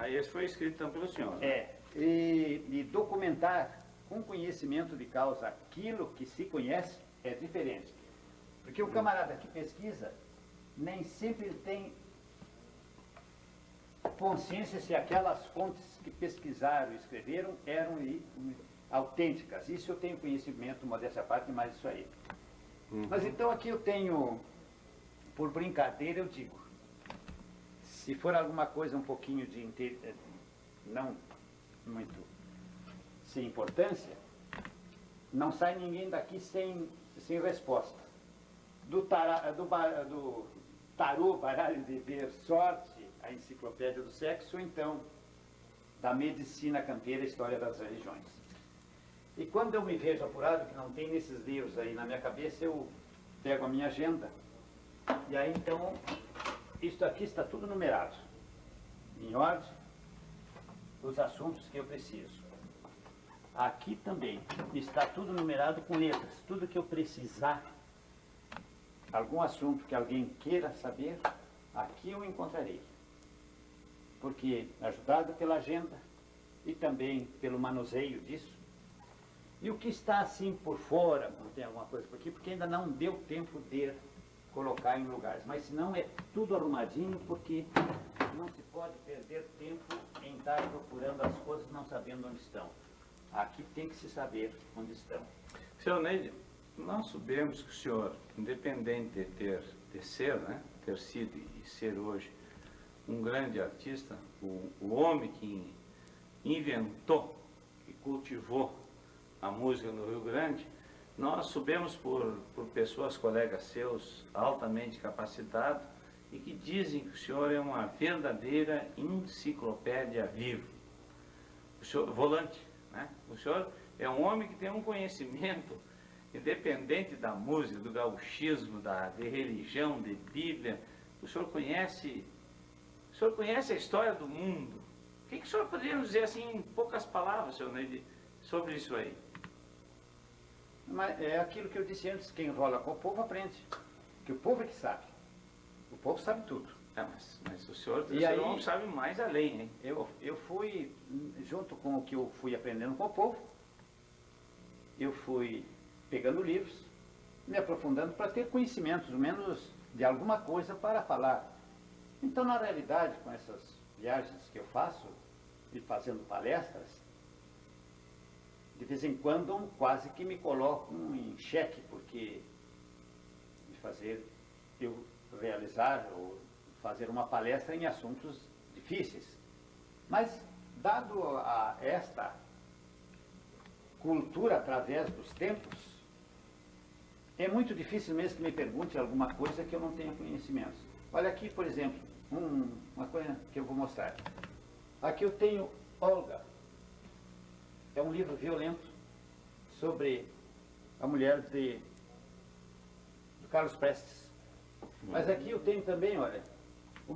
Esse foi escrito então pelo senhor. Né? E documentar com conhecimento de causa aquilo que se conhece é diferente. Porque o camarada que pesquisa, nem sempre ele tem consciência se aquelas fontes que pesquisaram e escreveram eram autênticas. Isso eu tenho conhecimento, modéstia à parte, mas isso aí. Mas então aqui eu tenho, por brincadeira eu digo, se for alguma coisa um pouquinho não muito sem importância, não sai ninguém daqui sem resposta. Do tarô, baralho de ver, sorte, a enciclopédia do sexo, ou então da medicina campeira, história das religiões. E quando eu me vejo apurado, que não tem nesses livros aí na minha cabeça, eu pego a minha agenda, e aí então, isto aqui está tudo numerado, em ordem, os assuntos que eu preciso. Aqui também está tudo numerado com letras, tudo que eu precisar, algum assunto que alguém queira saber, aqui eu encontrarei. Porque, ajudado pela agenda e também pelo manuseio disso, e o que está assim por fora, não tem alguma coisa por aqui, porque ainda não deu tempo de colocar em lugares. Mas se não, é tudo arrumadinho, porque não se pode perder tempo em estar procurando as coisas não sabendo onde estão. Aqui tem que se saber onde estão. Senhor Neide, nós sabemos que o senhor, independente de ser, né, ter sido e ser hoje um grande artista, o homem que inventou e cultivou a música no Rio Grande, nós sabemos por pessoas, colegas seus, altamente capacitados, e que dizem que o senhor é uma verdadeira enciclopédia viva. O senhor, volante, né? O senhor é um homem que tem um conhecimento independente da música, do gauchismo, de religião, de Bíblia. O senhor conhece a história do mundo. O que o senhor poderia nos dizer assim, em poucas palavras, senhor Neide, sobre isso aí? Mas é aquilo que eu disse antes, quem rola com o povo aprende. Que o povo é que sabe. O povo sabe tudo. Mas o senhor aí, sabe mais além, hein? Eu fui, junto com o que eu fui aprendendo com o povo, eu fui pegando livros, me aprofundando para ter conhecimentos, menos de alguma coisa para falar. Então, na realidade, com essas viagens que eu faço, e fazendo palestras, de vez em quando quase que me colocam em xeque, porque eu realizar ou fazer uma palestra em assuntos difíceis. Mas, dado a esta cultura através dos tempos, é muito difícil mesmo que me pergunte alguma coisa que eu não tenha conhecimento. Olha aqui, por exemplo, uma coisa que eu vou mostrar. Aqui eu tenho Olga. É um livro violento sobre a mulher do Carlos Prestes. Mas aqui eu tenho também, olha, o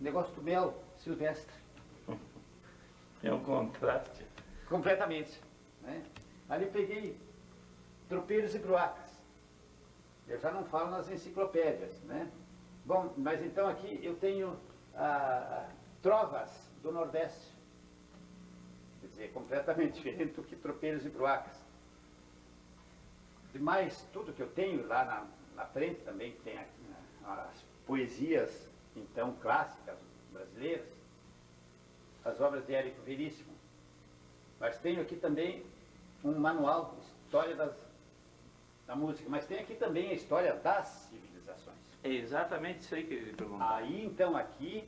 negócio do mel silvestre. É um contraste. Completamente. Né? Ali eu peguei tropeiros e bruacas. Eu já não falo nas enciclopédias, né? Bom, mas então aqui eu tenho trovas do Nordeste. Quer dizer, completamente diferente do que tropeiros e bruacas. Demais, tudo que eu tenho lá na frente também tem as poesias, então, clássicas brasileiras, as obras de Érico Veríssimo. Mas tenho aqui também um manual, História da Música, mas tem aqui também a História das Civilizações. É exatamente isso aí que eu ia perguntar. Aí, então, aqui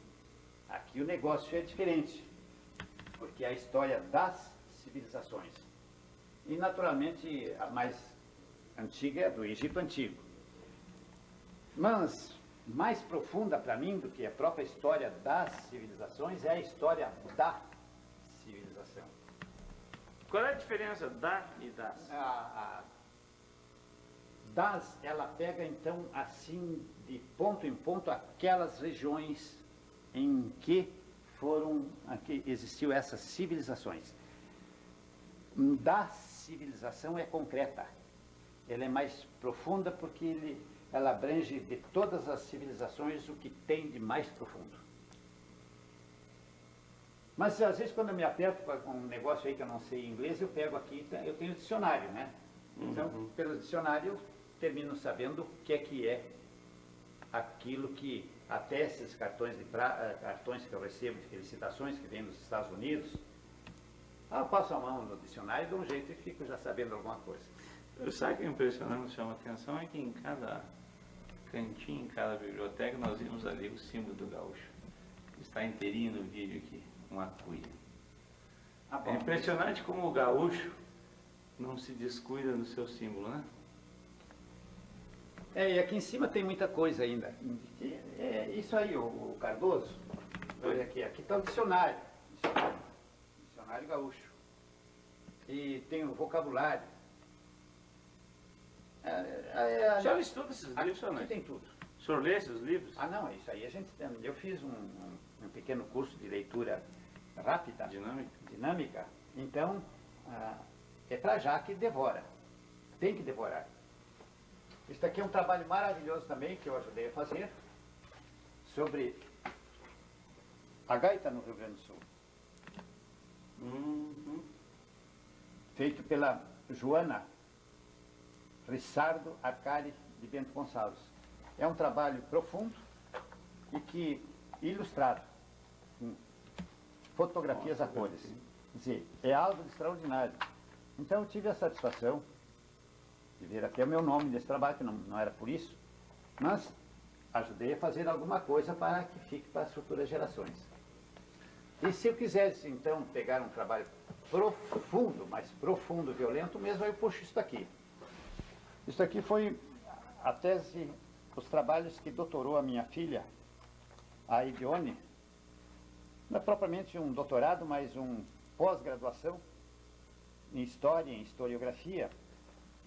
o negócio é diferente, porque é a história das civilizações. E, naturalmente, a mais antiga é do Egito Antigo. Mas, mais profunda para mim do que a própria história das civilizações é a história da civilização. Qual é a diferença da e das? Das, ela pega então assim, de ponto em ponto, aquelas regiões em que existiu essas civilizações. Da civilização é concreta. Ela é mais profunda porque ela abrange de todas as civilizações o que tem de mais profundo. Mas às vezes quando eu me aperto com um negócio aí que eu não sei inglês, eu pego aqui, eu tenho dicionário, né? Então, pelo dicionário, eu termino sabendo o que é aquilo que, até esses cartões que eu recebo de felicitações que vêm dos Estados Unidos, eu passo a mão no dicionário, dou um jeito e fico já sabendo alguma coisa. Sabe o que é impressionante, chama a atenção, é que em cada cantinho, em cada biblioteca, nós vimos ali o símbolo do gaúcho. está inteirinho no vídeo aqui, uma cuia. Ah, bom. É impressionante como o gaúcho não se descuida do seu símbolo, né? E aqui em cima tem muita coisa ainda. Isso aí, o Cardoso. Olha aqui está o dicionário. Dicionário gaúcho. E tem o vocabulário. O senhor estuda esses livros, senhor? Aqui tem tudo. O senhor lê esses livros? Ah, não, isso aí a gente tem. Eu fiz um pequeno curso de leitura rápida, dinâmica. Então, é para já que devora. Tem que devorar. Isso aqui é um trabalho maravilhoso também, que eu ajudei a fazer, sobre a gaita no Rio Grande do Sul. Feito pela Joana Rissardo Arcari de Bento Gonçalves. É um trabalho profundo e que ilustrado, com fotografias a cores. Quer dizer, é algo de extraordinário. Então eu tive a satisfação de ver até o meu nome nesse trabalho, que não era por isso, mas ajudei a fazer alguma coisa para que fique para as futuras gerações. E se eu quisesse, então, pegar um trabalho profundo, mais profundo, violento, mesmo eu puxo isso daqui. Isso aqui foi a tese, os trabalhos que doutorou a minha filha, a Idione. Não é propriamente um doutorado, mas um pós-graduação em História, em Historiografia,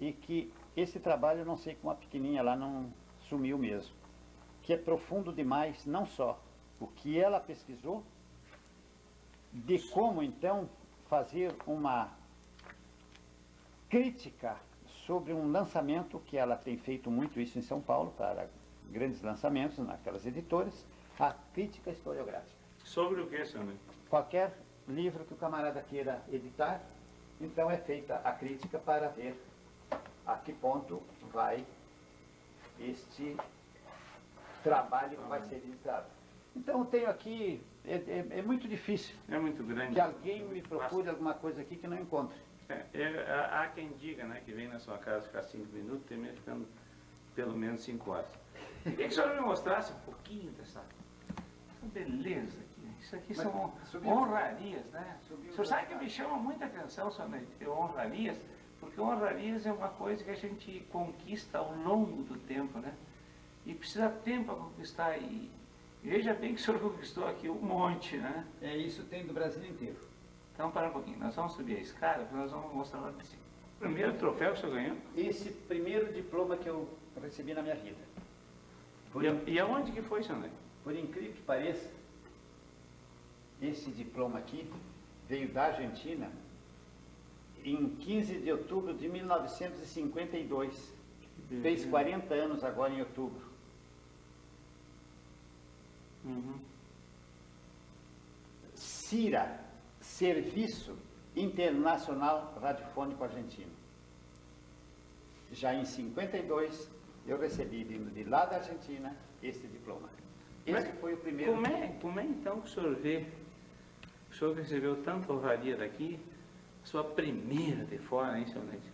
e que esse trabalho, não sei como a pequenininha lá não sumiu mesmo, que é profundo demais, não só o que ela pesquisou, de como então fazer uma crítica sobre um lançamento, que ela tem feito muito isso em São Paulo, para grandes lançamentos naquelas editoras, a crítica historiográfica. Sobre o que, senhor? Qualquer livro que o camarada queira editar, então é feita a crítica para ver a que ponto vai este trabalho que vai ser editado. Então eu tenho aqui, é muito difícil É muito grande. que alguém me procure alguma coisa aqui que não encontre. Há quem diga, né, que vem na sua casa ficar 5 minutos, termina ficando pelo menos 5 horas. Queria que o senhor me mostrasse um pouquinho dessa beleza aqui. Isso aqui são honrarias, né? O senhor sabe que me chama muita atenção sobre honrarias, porque honrarias é uma coisa que a gente conquista ao longo do tempo, né? E precisa tempo para conquistar. E veja bem que o senhor conquistou aqui um monte, né? Isso tem do Brasil inteiro. Então, para um pouquinho. Nós vamos subir a escada, porque nós vamos mostrar lá desse primeiro troféu que o senhor ganhou. Esse primeiro diploma que eu recebi na minha vida. E aonde que foi, senhor? Por incrível que pareça, esse diploma aqui veio da Argentina em 15 de outubro de 1952. Fez 40 anos agora em outubro. CIRA, Serviço Internacional Radiofônico Argentino. Já em 52, eu recebi, vindo de lá da Argentina, esse diploma. Esse foi o primeiro. Como é então que o senhor vê? O senhor recebeu tanta honraria daqui, sua primeira de fora, hein, senhor Neide?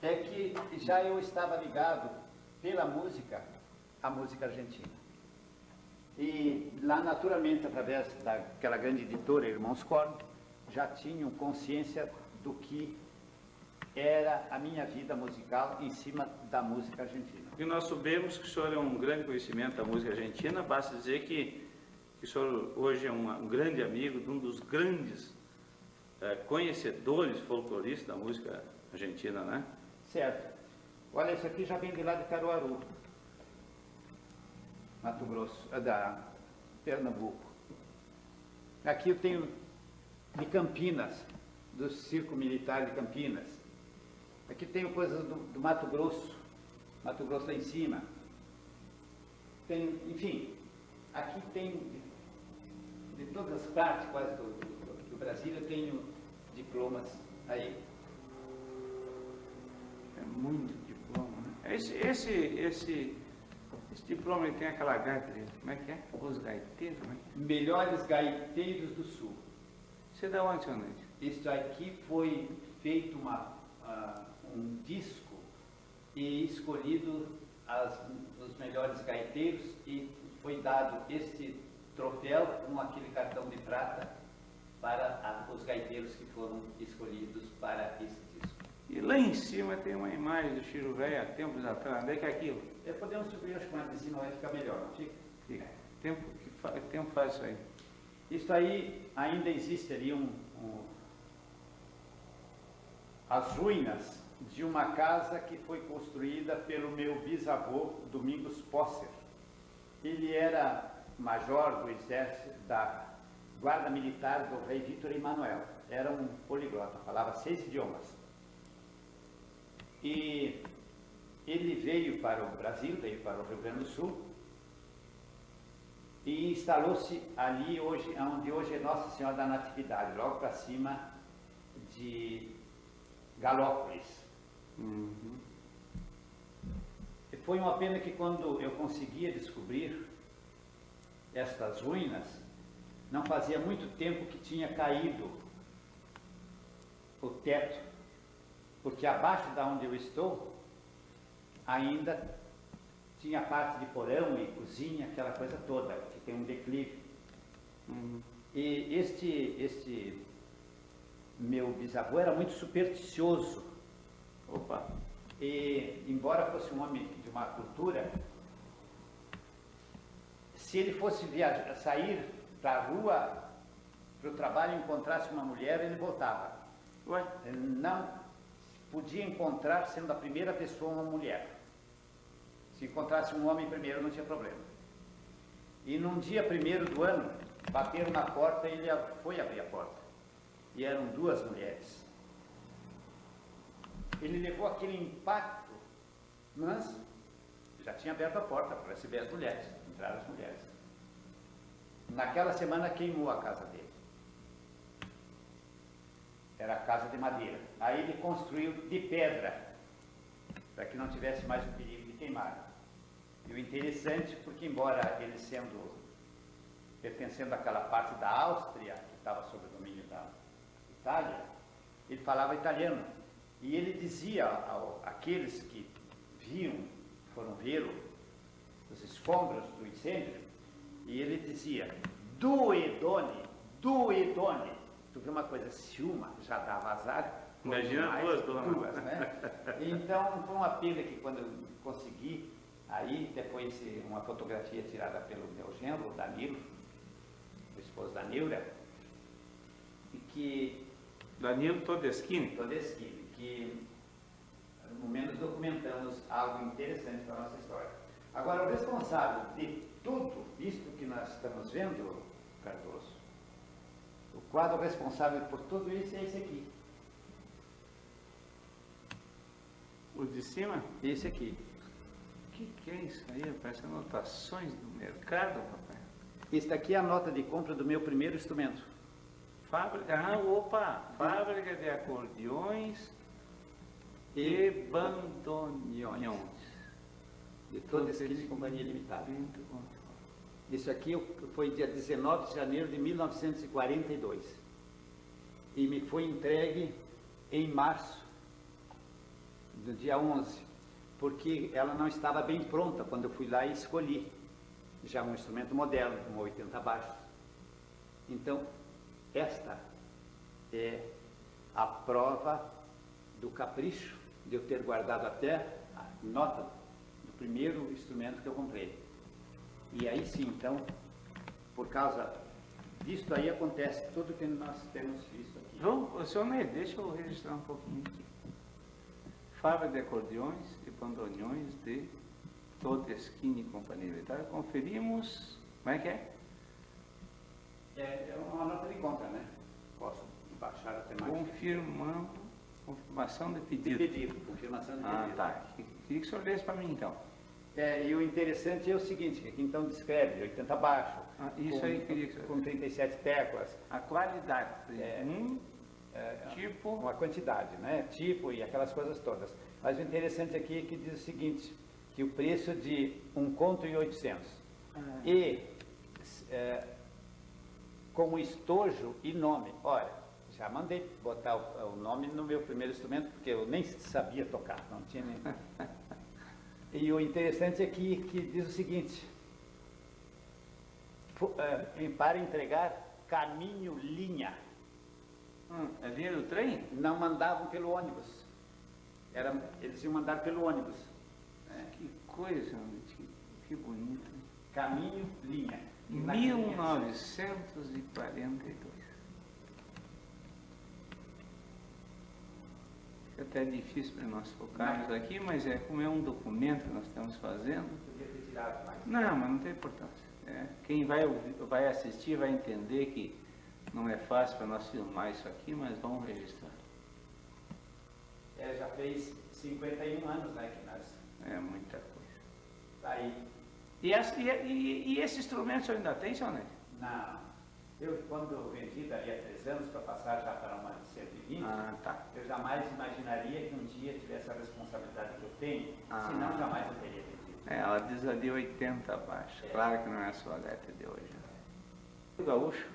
É que já eu estava ligado pela música à música argentina. E lá, naturalmente, através daquela grande editora, Irmãos Korn, já tinham consciência do que era a minha vida musical em cima da música argentina. E nós sabemos que o senhor é um grande conhecimento da música argentina, basta dizer que o senhor hoje é um grande amigo de um dos grandes conhecedores folcloristas da música argentina, né? Certo. Olha, isso aqui já vem de lá de Caruaru, Mato Grosso, da Pernambuco. Aqui eu tenho de Campinas, do Circo Militar de Campinas. Aqui tenho coisas do Mato Grosso lá em cima. Tem, enfim, aqui tem de todas as partes quase do Brasil, eu tenho diplomas aí. É muito diploma, né? Esse diploma ele tem aquela gaita, como é que é? Os gaiteiros, né? Melhores gaiteiros do Sul. Você é da onde, senhor Neide? Isso aqui foi feito um disco e escolhido os melhores gaiteiros, e foi dado este troféu com aquele cartão de prata para os gaiteiros que foram escolhidos para esse disco. E lá em cima tem uma imagem do Chiru Velho há tempos atrás. Onde é que é aquilo? Podemos subir, acho que uma de cima vai ficar melhor, não fica? Fica. Tempo faz isso aí. Isso aí ainda existe ali as ruínas de uma casa que foi construída pelo meu bisavô, Domingos Posser. Ele era major do exército da guarda militar do rei Vítor Emanuel. Era um poliglota, falava 6 idiomas. E ele veio para o Brasil, veio para o Rio Grande do Sul, e instalou-se ali, onde hoje é Nossa Senhora da Natividade, logo para cima de Galópolis. Uhum. E foi uma pena que quando eu conseguia descobrir estas ruínas, não fazia muito tempo que tinha caído o teto, porque abaixo da onde eu estou ainda tinha parte de porão e cozinha, aquela coisa toda, que tem um declive. Uhum. E este meu bisavô era muito supersticioso. Opa! E, embora fosse um homem de uma cultura, se ele fosse sair para a rua, para o trabalho, e encontrasse uma mulher, ele voltava. Ué? Ele não podia encontrar, sendo a primeira pessoa, uma mulher. Se encontrasse um homem primeiro, não tinha problema. E num dia 1º do ano, bateram na porta e ele foi abrir a porta. E eram 2 mulheres. Ele levou aquele impacto, mas já tinha aberto a porta para receber as mulheres. Entraram as mulheres. Naquela semana queimou a casa dele. Era a casa de madeira. Aí ele construiu de pedra, para que não tivesse mais o perigo de queimar. E o interessante, porque embora ele pertencendo àquela parte da Áustria, que estava sob o domínio da Itália, ele falava italiano. E ele dizia àqueles que foram ver os escombros do incêndio, e ele dizia: due doni. Tu vê uma coisa, se uma já dava azar, imagina duas, né? Então foi uma pena que quando eu consegui, aí depois uma fotografia tirada pelo meu genro, Danilo, o esposo da Neura, e que Danilo Todeschini, que no menos documentamos algo interessante para a nossa história. Agora, o responsável de tudo isto que nós estamos vendo, Cardoso, o quadro responsável por tudo isso é esse aqui. o de cima. Esse aqui. O que é isso aí? Parece anotações do mercado, papai. Esse daqui é a nota de compra do meu primeiro instrumento. Fábrica de acordeões e bandoneões. De toda essa companhia limitada. Isso aqui foi dia 19 de janeiro de 1942. E me foi entregue em março, do dia 11, porque ela não estava bem pronta quando eu fui lá e escolhi. Já um instrumento moderno, com 80 baixos. Então, esta é a prova do capricho de eu ter guardado até a nota do primeiro instrumento que eu comprei. E aí sim, então, por causa disso aí acontece tudo que nós temos visto aqui. Vamos, senhor Ney, deixa eu registrar um pouquinho aqui. Fábrica de acordeões e bandoneões de Todeschini Companhia Militar. Conferimos. Como é que é? É uma nota de compra, né? Posso baixar a temática. Confirmação de pedido. Confirmação de pedido. Tá. Queria que o senhor lesse para mim, então. E o interessante é o seguinte, que aqui então descreve 80 baixo, Isso aí queria que com 37 teclas. a qualidade. Tipo. Uma quantidade, né? Tipo e aquelas coisas todas. Mas o interessante aqui é que diz o seguinte, que o preço de 1,8 conto. E com estojo e nome. Olha, já mandei botar o nome no meu primeiro instrumento, porque eu nem sabia tocar, não tinha nem... E o interessante aqui que diz o seguinte, para entregar caminho linha. A linha do trem? Não mandavam pelo ônibus. Eles iam mandar pelo ônibus. Que coisa, que bonito. Caminho linha. 1942. É até difícil para nós focarmos aqui, mas como é um documento que nós estamos fazendo. Podia ter tirado mais. Não, mas não tem importância. Quem vai assistir vai entender que não é fácil para nós filmar isso aqui, mas vamos registrar. Já fez 51 anos, né, que nós... É muita coisa. Tá aí. E esse instrumento o senhor ainda tem, senhor Neto? Não. Quando vendi dali a 3 anos para passar já para uma de 120, tá. eu jamais imaginaria que um dia tivesse a responsabilidade que eu tenho, senão jamais eu teria vendido. Ela diz a de 80 abaixo. Claro que não é a sua letra de hoje. O gaúcho?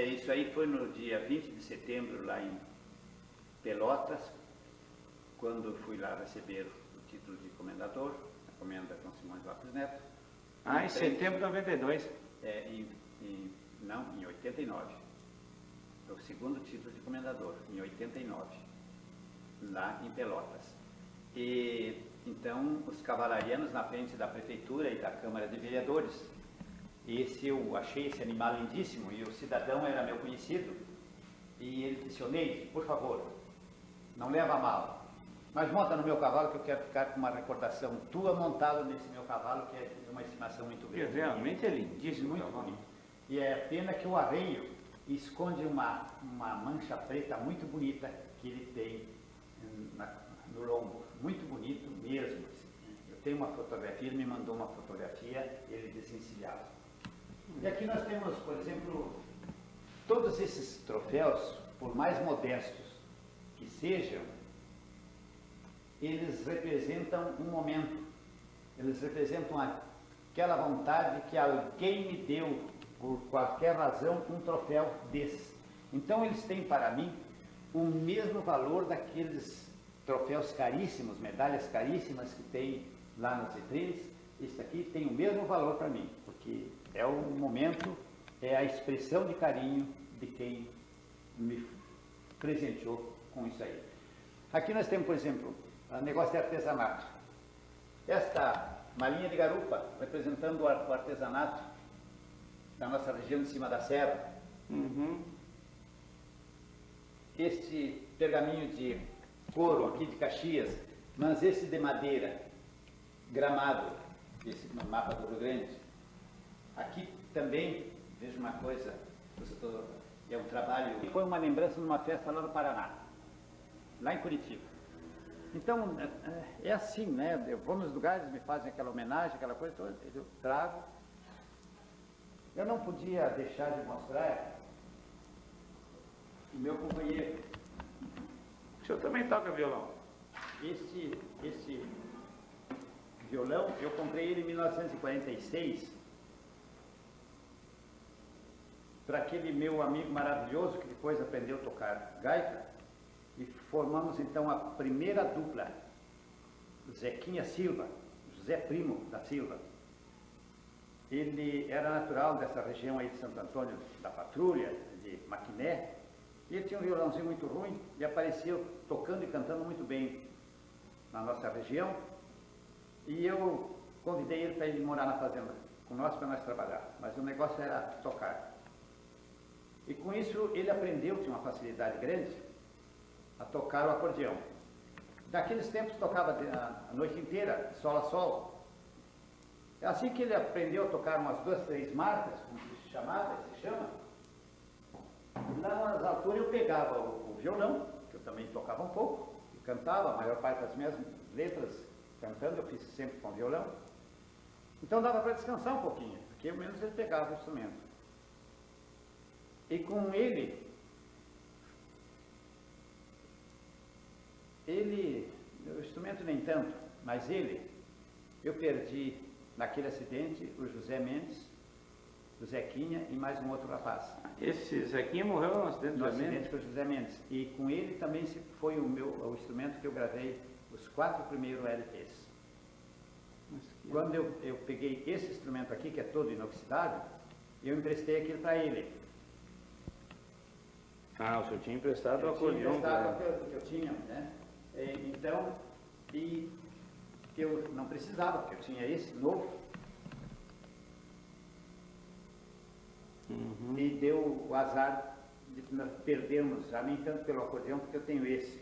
Isso aí foi no dia 20 de setembro, lá em Pelotas, quando fui lá receber o título de comendador, a comenda com Simões Lopes Neto. Em setembro de 92. Não, em 89. O segundo título de comendador, em 89, lá em Pelotas. E então os cavalarianos na frente da prefeitura e da Câmara de Vereadores. Eu achei esse animal lindíssimo e o cidadão era meu conhecido. E ele disse: Neide, por favor, não leva a mal, mas monta no meu cavalo que eu quero ficar com uma recordação tua montado nesse meu cavalo, que é de uma estimação muito grande. Realmente é lindíssimo, muito bonito. E é pena que o arreio esconde uma mancha preta muito bonita que ele tem no lombo. Muito bonito mesmo. Eu tenho uma fotografia, ele me mandou uma fotografia, ele desencilhava. E aqui nós temos, por exemplo, todos esses troféus, por mais modestos que sejam, eles representam um momento. Eles representam aquela vontade que alguém me deu, por qualquer razão, um troféu desses. Então eles têm para mim o mesmo valor daqueles troféus caríssimos, medalhas caríssimas que tem lá nas vitrines. Isso aqui tem o mesmo valor para mim, porque é o momento, é a expressão de carinho de quem me presenteou com isso aí. Aqui nós temos, por exemplo, o negócio de artesanato. Esta malinha de garupa, representando o artesanato da nossa região de cima da serra. Este pergaminho de couro aqui de Caxias, mas esse de madeira, Gramado, esse no mapa do Rio Grande. Aqui também, veja uma coisa, é um trabalho, foi uma lembrança de uma festa lá no Paraná, lá em Curitiba. Então, é assim, né? Eu vou nos lugares, me fazem aquela homenagem, aquela coisa toda, eu trago. Eu não podia deixar de mostrar o meu companheiro. O senhor também toca violão? Esse violão, eu comprei ele em 1946 para aquele meu amigo maravilhoso que depois aprendeu a tocar gaita, e formamos então a primeira dupla, Zequinha Silva, José Primo da Silva. Ele era natural dessa região aí de Santo Antônio da Patrulha, de Maquiné, e ele tinha um violãozinho muito ruim e apareceu tocando e cantando muito bem na nossa região, e eu convidei ele para ir morar na fazenda com nós, para nós trabalhar, mas o negócio era tocar. E com isso ele aprendeu, tinha uma facilidade grande, a tocar o acordeão. Naqueles tempos tocava a noite inteira, sol a sol. É assim que ele aprendeu a tocar umas 2, 3 marcas, como se chama. Lá nas alturas eu pegava o violão, que eu também tocava um pouco, e cantava, a maior parte das minhas letras cantando, eu fiz sempre com violão. Então dava para descansar um pouquinho, porque ao menos ele pegava o instrumento. E com ele, o instrumento nem tanto, mas eu perdi naquele acidente o José Mendes, o Zequinha e mais um outro rapaz. Esse Zequinha morreu no acidente do acidente com o José Mendes. E com ele também foi o instrumento que eu gravei os 4 primeiros LPs. Quando eu peguei esse instrumento aqui, que é todo inoxidável, e eu emprestei aquilo para ele. Ah, o senhor tinha emprestado o Eu tinha acordeão emprestado para o que eu tinha, né? Então, e que eu não precisava, porque eu tinha esse novo. E deu o azar de nós perdermos, já nem tanto pelo acordeão, porque eu tenho esse,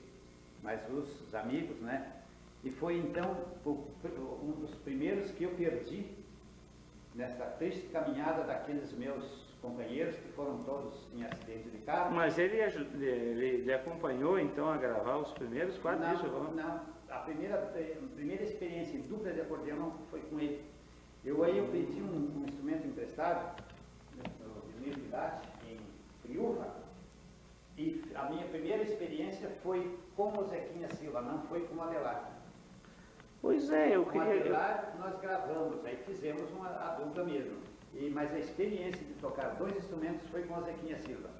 mas os amigos, né? E foi então um dos primeiros que eu perdi nessa triste caminhada daqueles meus companheiros que foram todos em acidente de carro. Mas ele acompanhou então a gravar os primeiros quatro discos? Não, a primeira experiência em dupla de acordeão não foi com ele. Eu pedi um instrumento emprestado, no Universidade, em Friúva, e a minha primeira experiência foi com o Zequinha Silva, não foi com o Adelar. Pois é, eu Com o queria... Adelar nós gravamos, aí fizemos a dupla mesmo. Mas a experiência de tocar dois instrumentos foi com o Zequinha Silva.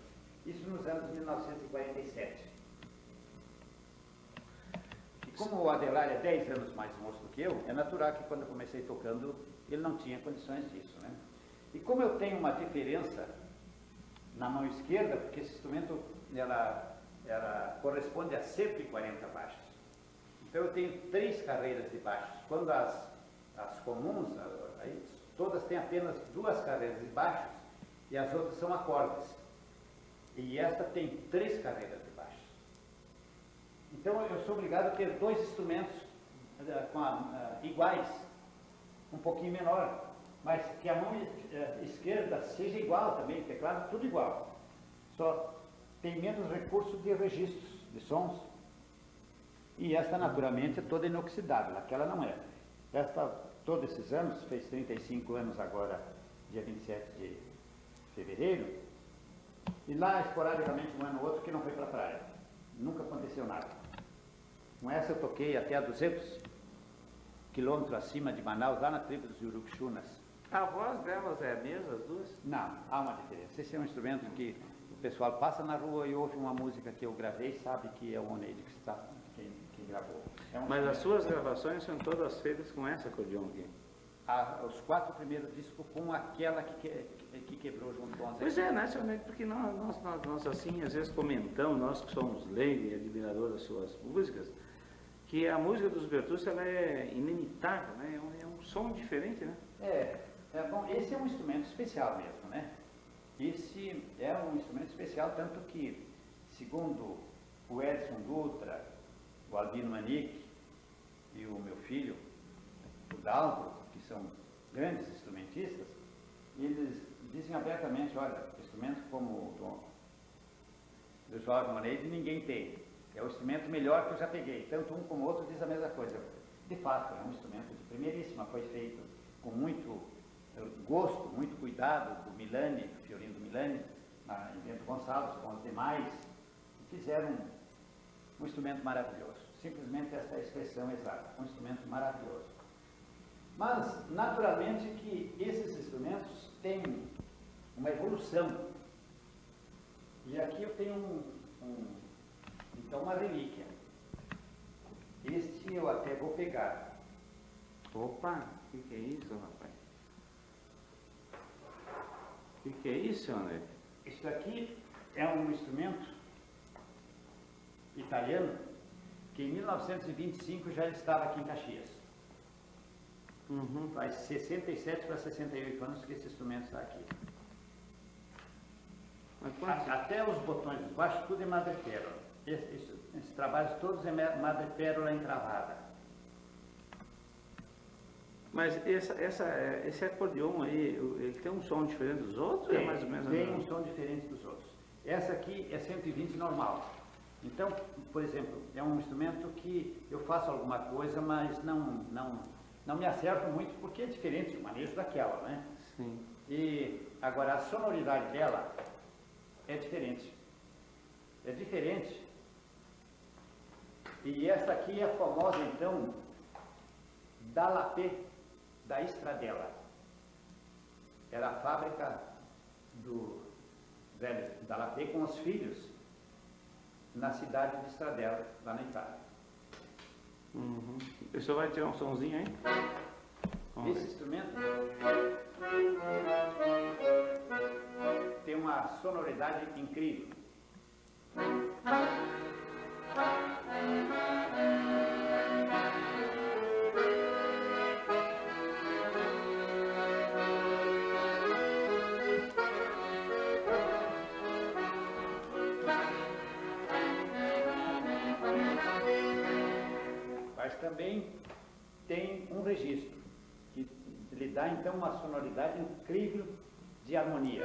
Isso nos anos 1947. E como o Adelar é 10 anos mais moço do que eu, é natural que quando eu comecei tocando, ele não tinha condições disso, né? E como eu tenho uma diferença na mão esquerda, porque esse instrumento ela corresponde a 140 baixos. Então eu tenho 3 carreiras de baixos. Quando as comuns, aí, todas têm apenas 2 carreiras de baixos e as outras são acordes. E esta tem 3 carreiras de baixos. Então eu sou obrigado a ter 2 instrumentos iguais, um pouquinho menor, mas que a mão esquerda seja igual também, teclado tudo igual. Só tem menos recurso de registros, de sons. E esta naturalmente é toda inoxidável, aquela não é. Esta, todos esses anos, fez 35 anos agora, dia 27 de fevereiro, e lá esporadicamente um ano ou outro que não foi para a praia. Nunca aconteceu nada. Com essa eu toquei até a 200 quilômetros acima de Manaus, lá na tribo dos Uruxunas. A voz delas é a mesma, as duas? Não, há uma diferença. Esse é um instrumento que o pessoal passa na rua e ouve uma música que eu gravei e sabe que é o Oneide que está, quem gravou. Mas as suas gravações são todas feitas com essa acordeão aqui? Os 4 primeiros discos com aquela que quebrou junto com a Zé. Pois é, né, senhor Neide? Porque nós assim, às vezes comentamos, nós que somos leigos e admiradores das suas músicas, que a música dos Bertucci, ela é inimitável, né? É um som diferente, né? Bom, esse é um instrumento especial mesmo, né? Esse é um instrumento especial, tanto que, segundo o Edson Dutra, o Albino Manique e o meu filho, o Dalvo, que são grandes instrumentistas, eles dizem abertamente, olha, instrumento como o do Jorge Oneide ninguém tem. É o instrumento melhor que eu já peguei. Tanto um como o outro diz a mesma coisa. De fato, é um instrumento de primeiríssima, foi feito com muito gosto, muito cuidado do Milani, do Fiorino do Milani, em Bento Gonçalves, com os demais, e fizeram um instrumento maravilhoso. Simplesmente essa é a expressão exata, um instrumento maravilhoso. Mas, naturalmente, que esses instrumentos têm uma evolução. E aqui eu tenho então uma relíquia. Este eu até vou pegar. Opa, o que é isso, rapaz? O que é isso, André? Isso aqui é um instrumento italiano que em 1925 já estava aqui em Caxias. Faz 67 para 68 anos que esse instrumento está aqui. Até os botões de baixo, tudo é madrepérola. Esses trabalhos todos é madrepérola encravada. Mas esse acordeão aí, ele tem um som diferente dos outros? Tem, é mais ou menos tem um som diferente dos outros. Essa aqui é 120 normal. Então, por exemplo, é um instrumento que eu faço alguma coisa, mas não me acerto muito, porque é diferente do manejo daquela, né? Sim. E agora a sonoridade dela é diferente. É diferente. E essa aqui é a famosa, então, Dalapé da Estradella. Era a fábrica do velho Dalapé com os filhos na cidade de Estradella, lá na Itália. O senhor vai tirar um sonzinho aí? Esse instrumento tem uma sonoridade incrível. Mas também tem um registro que lhe dá então uma sonoridade incrível de harmonia.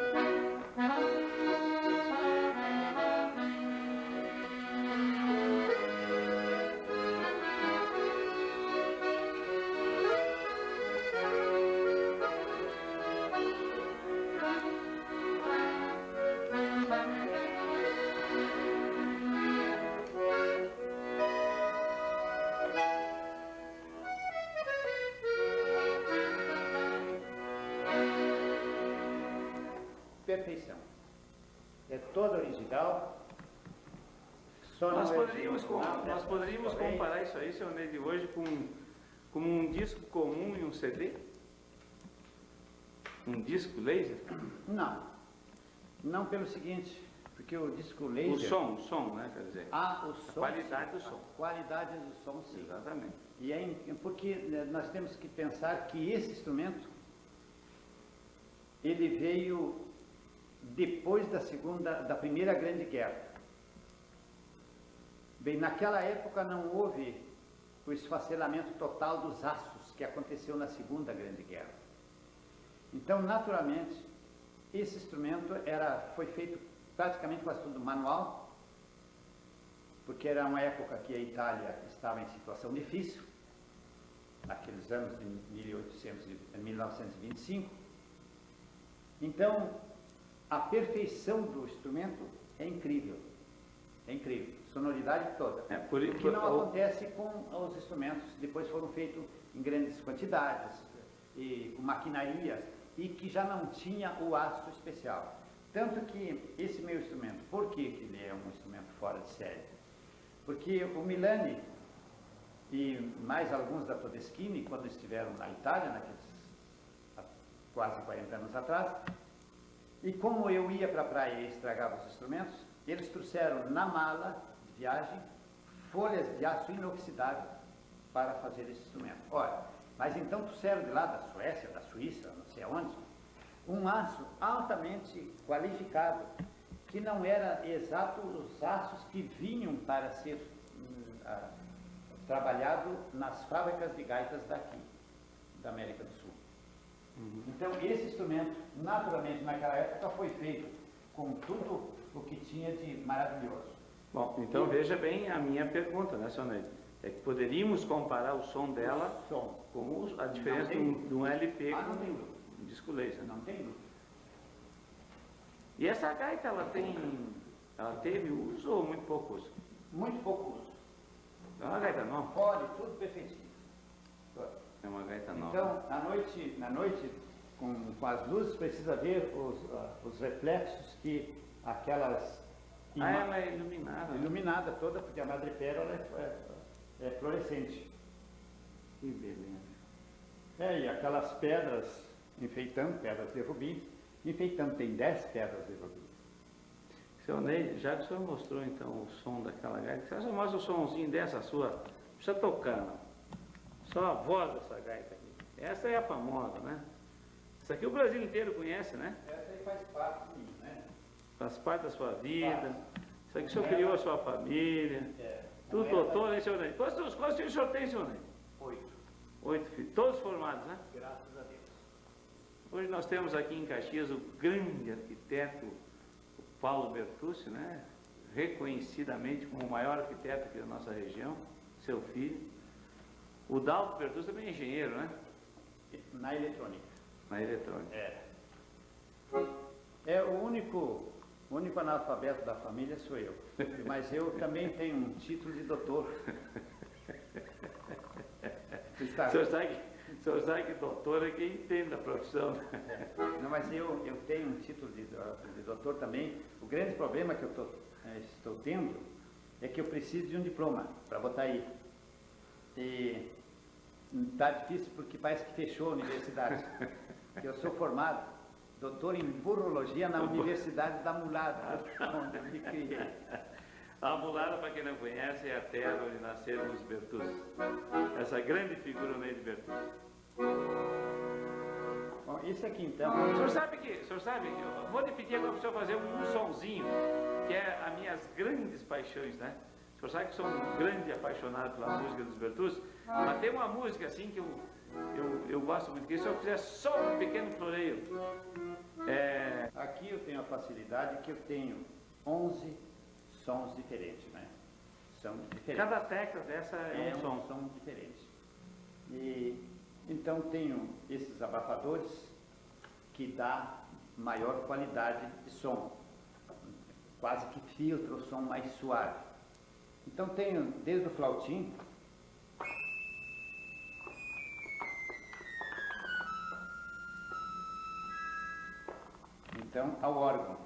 Perfeição. É toda original. Só Nós não é poderíamos, original, nós poderíamos porém, comparar isso aí, seu Ney, de hoje com um disco comum e um CD? Um disco laser? Não. Não pelo seguinte, porque o disco laser... O som, né, quer dizer. O som, qualidade sim, do som. A qualidade do som, sim. Exatamente. E porque nós temos que pensar que esse instrumento, ele veio depois da Primeira Grande Guerra. Bem, naquela época não houve o esfacelamento total dos aços que aconteceu na Segunda Grande Guerra. Então, naturalmente, esse instrumento foi feito praticamente quase tudo manual, porque era uma época que a Itália estava em situação difícil, naqueles anos de 1925. Então, a perfeição do instrumento é incrível. É incrível. Sonoridade toda. O que não acontece com os instrumentos que depois foram feitos em grandes quantidades, e com maquinarias, e que já não tinha o aço especial. Tanto que esse meu instrumento, por que ele é um instrumento fora de série? Porque o Milani e mais alguns da Todeschini, quando estiveram na Itália, há quase 40 anos atrás, e como eu ia para a praia e estragava os instrumentos, eles trouxeram na mala de viagem folhas de aço inoxidável para fazer esse instrumento. Olha, mas então trouxeram de lá da Suécia, da Suíça, não sei aonde, um aço altamente qualificado, que não era exato os aços que vinham para ser trabalhado nas fábricas de gaitas daqui, da América do Sul. Então, esse instrumento, naturalmente, naquela época, foi feito com tudo o que tinha de maravilhoso. Bom, então veja bem a minha pergunta, né, senhor Ney? É que poderíamos comparar o som dela com a diferença de um LP com um disco laser. Não tem dúvida. E essa gaita, ela teve uso ou muito pouco uso? Muito pouco uso. É uma gaita nova? Pode, tudo perfeitinho. É uma gaita nova. Então, na noite com as luzes, precisa ver os reflexos que aquelas... ela é iluminada. Iluminada toda, porque a madrepérola é fluorescente. Que beleza. E aquelas pedras enfeitando, pedras de rubi, enfeitando, tem 10 pedras de rubi. Seu Ney, já que o senhor mostrou então o som daquela gaita, você só mostra o somzinho dessa sua, não precisa tocar, não. Só a voz dessa gaita aqui. Essa é a famosa, né? Essa aqui o Brasil inteiro conhece, né? Essa aí faz parte de mim, né? Faz parte da sua vida. Isso aqui o senhor criou a sua família. Tudo doutor, né, senhor Ney? Quantos filhos o senhor tem, senhor Ney? 8 filhos. Todos formados, né? Graças a Deus. Hoje nós temos aqui em Caxias o grande arquiteto, o Paulo Bertucci, né? Reconhecidamente como o maior arquiteto aqui da nossa região, seu filho. O Dalto Bertucci também é engenheiro, né? Na eletrônica. Na eletrônica. O único analfabeto da família sou eu. Mas eu também tenho um título de doutor. O senhor sabe que doutor é quem entende da profissão. Não, mas eu tenho um título de doutor também. O grande problema que eu estou tendo é que eu preciso de um diploma para botar aí. E está difícil porque parece que fechou a universidade. Eu sou formado doutor em burrologia na Universidade da Mulada, onde eu me criei. A Mulada, para quem não conhece, é a terra onde nasceram os Bertuzzi. Essa grande figura Ney de Bertuzzi. Bom, isso aqui então... O senhor sabe que eu vou lhe pedir agora para o senhor fazer um sonzinho, que é as minhas grandes paixões, né? O senhor sabe que sou um grande apaixonado pela música dos Bertuzzi, mas tem uma música assim que eu gosto muito, que se eu fizer só um pequeno floreio. Aqui eu tenho a facilidade que eu tenho 11 sons diferentes, né? São diferentes. Cada tecla dessa é um som. Som diferente. E então tenho esses abafadores que dá maior qualidade de som, quase que filtra o som mais suave. Então tenho desde o flautim, então ao órgão.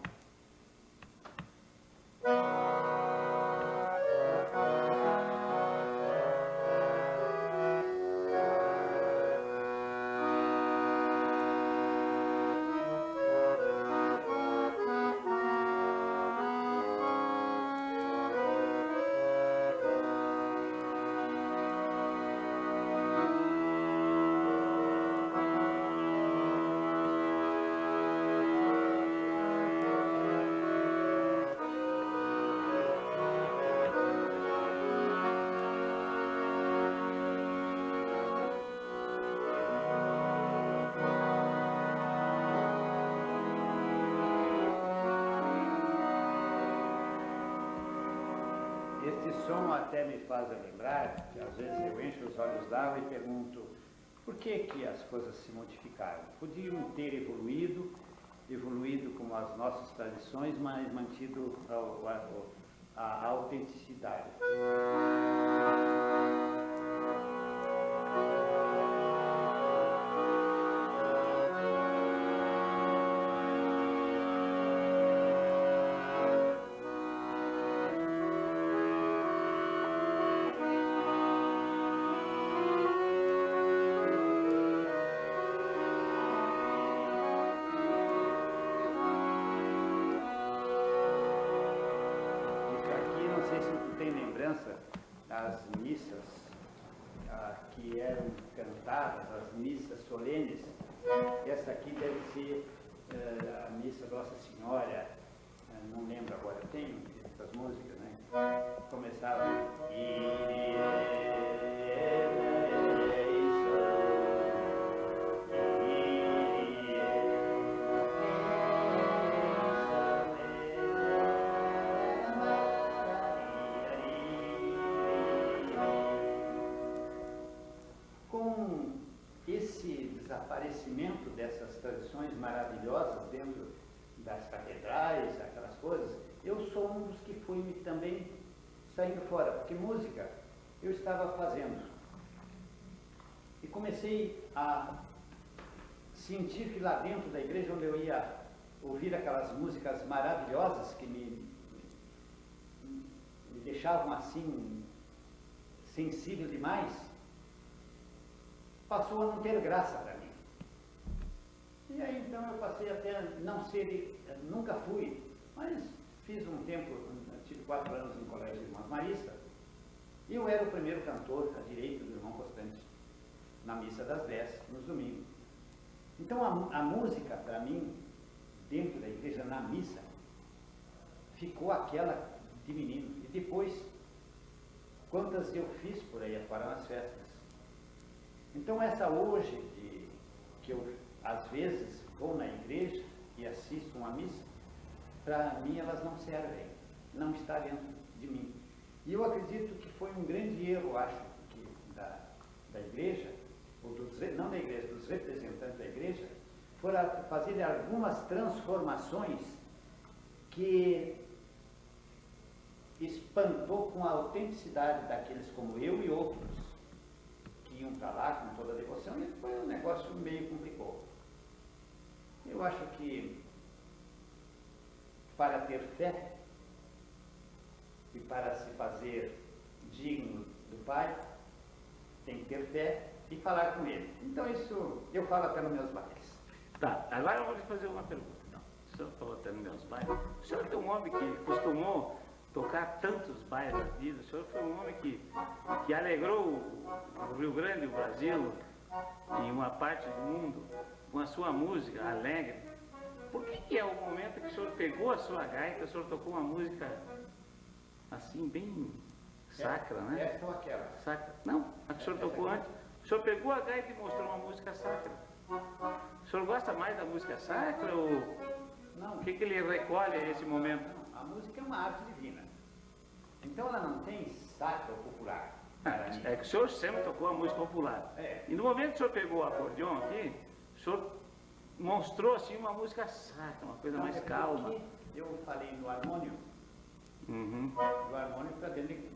Este som até me faz lembrar que às vezes eu encho os olhos d'água e pergunto por que as coisas se modificaram. Podiam ter evoluído como as nossas tradições, mas mantido a autenticidade. As missas que eram cantadas, as missas solenes, essa aqui deve ser a missa Nossa Senhora, não lembro agora, tem essas músicas, né? Começava desaparecimento dessas tradições maravilhosas dentro das catedrais, aquelas coisas, eu sou um dos que fui também saindo fora, porque música eu estava fazendo. E comecei a sentir que lá dentro da igreja, onde eu ia ouvir aquelas músicas maravilhosas que me deixavam assim sensível demais, passou a não ter graça para mim. E aí então eu passei até não ser, nunca fui, mas fiz um tempo, tive 4 anos no colégio de Irmãos Marista, e eu era o primeiro cantor à direita do irmão Constante, na missa das 10, nos domingos. Então a música para mim, dentro da igreja, na missa, ficou aquela de menino. E depois, quantas eu fiz por aí afora nas festas. Então essa hoje, que eu às vezes vou na igreja e assisto uma missa, para mim elas não servem, não está dentro de mim. E eu acredito que foi um grande erro, acho, da igreja, ou não da igreja, dos representantes da igreja, foram fazer algumas transformações que espantou com a autenticidade daqueles como eu e outros que iam para lá com toda a devoção, e foi um negócio meio complicado. Eu acho que para ter fé e para se fazer digno do Pai, tem que ter fé e falar com Ele. Então isso eu falo até nos meus bailes. Tá, agora eu vou lhe fazer uma pergunta. Não, o senhor falou até nos meus bailes. O senhor é um homem que costumou tocar tantos bailes da vida. O senhor foi um homem que alegrou o Rio Grande, o Brasil, em uma parte do mundo, com a sua música alegre. Por que é o momento que o senhor pegou a sua gaita, o senhor tocou uma música assim, bem sacra, né? Essa ou aquela? Sacra. Não, a que o senhor tocou antes. O senhor pegou a gaita e mostrou uma música sacra. O senhor gosta mais da música sacra ou Não. o que ele recolhe a esse momento? Não, a música é uma arte divina. Então ela não tem sacra ou popular. para mim. É que o senhor sempre tocou a música popular. É. E no momento que o senhor pegou o acordeão aqui, o senhor mostrou assim uma música sacra, uma coisa mais calma. Aqui eu falei do harmônio, Uhum. do harmônio para dentro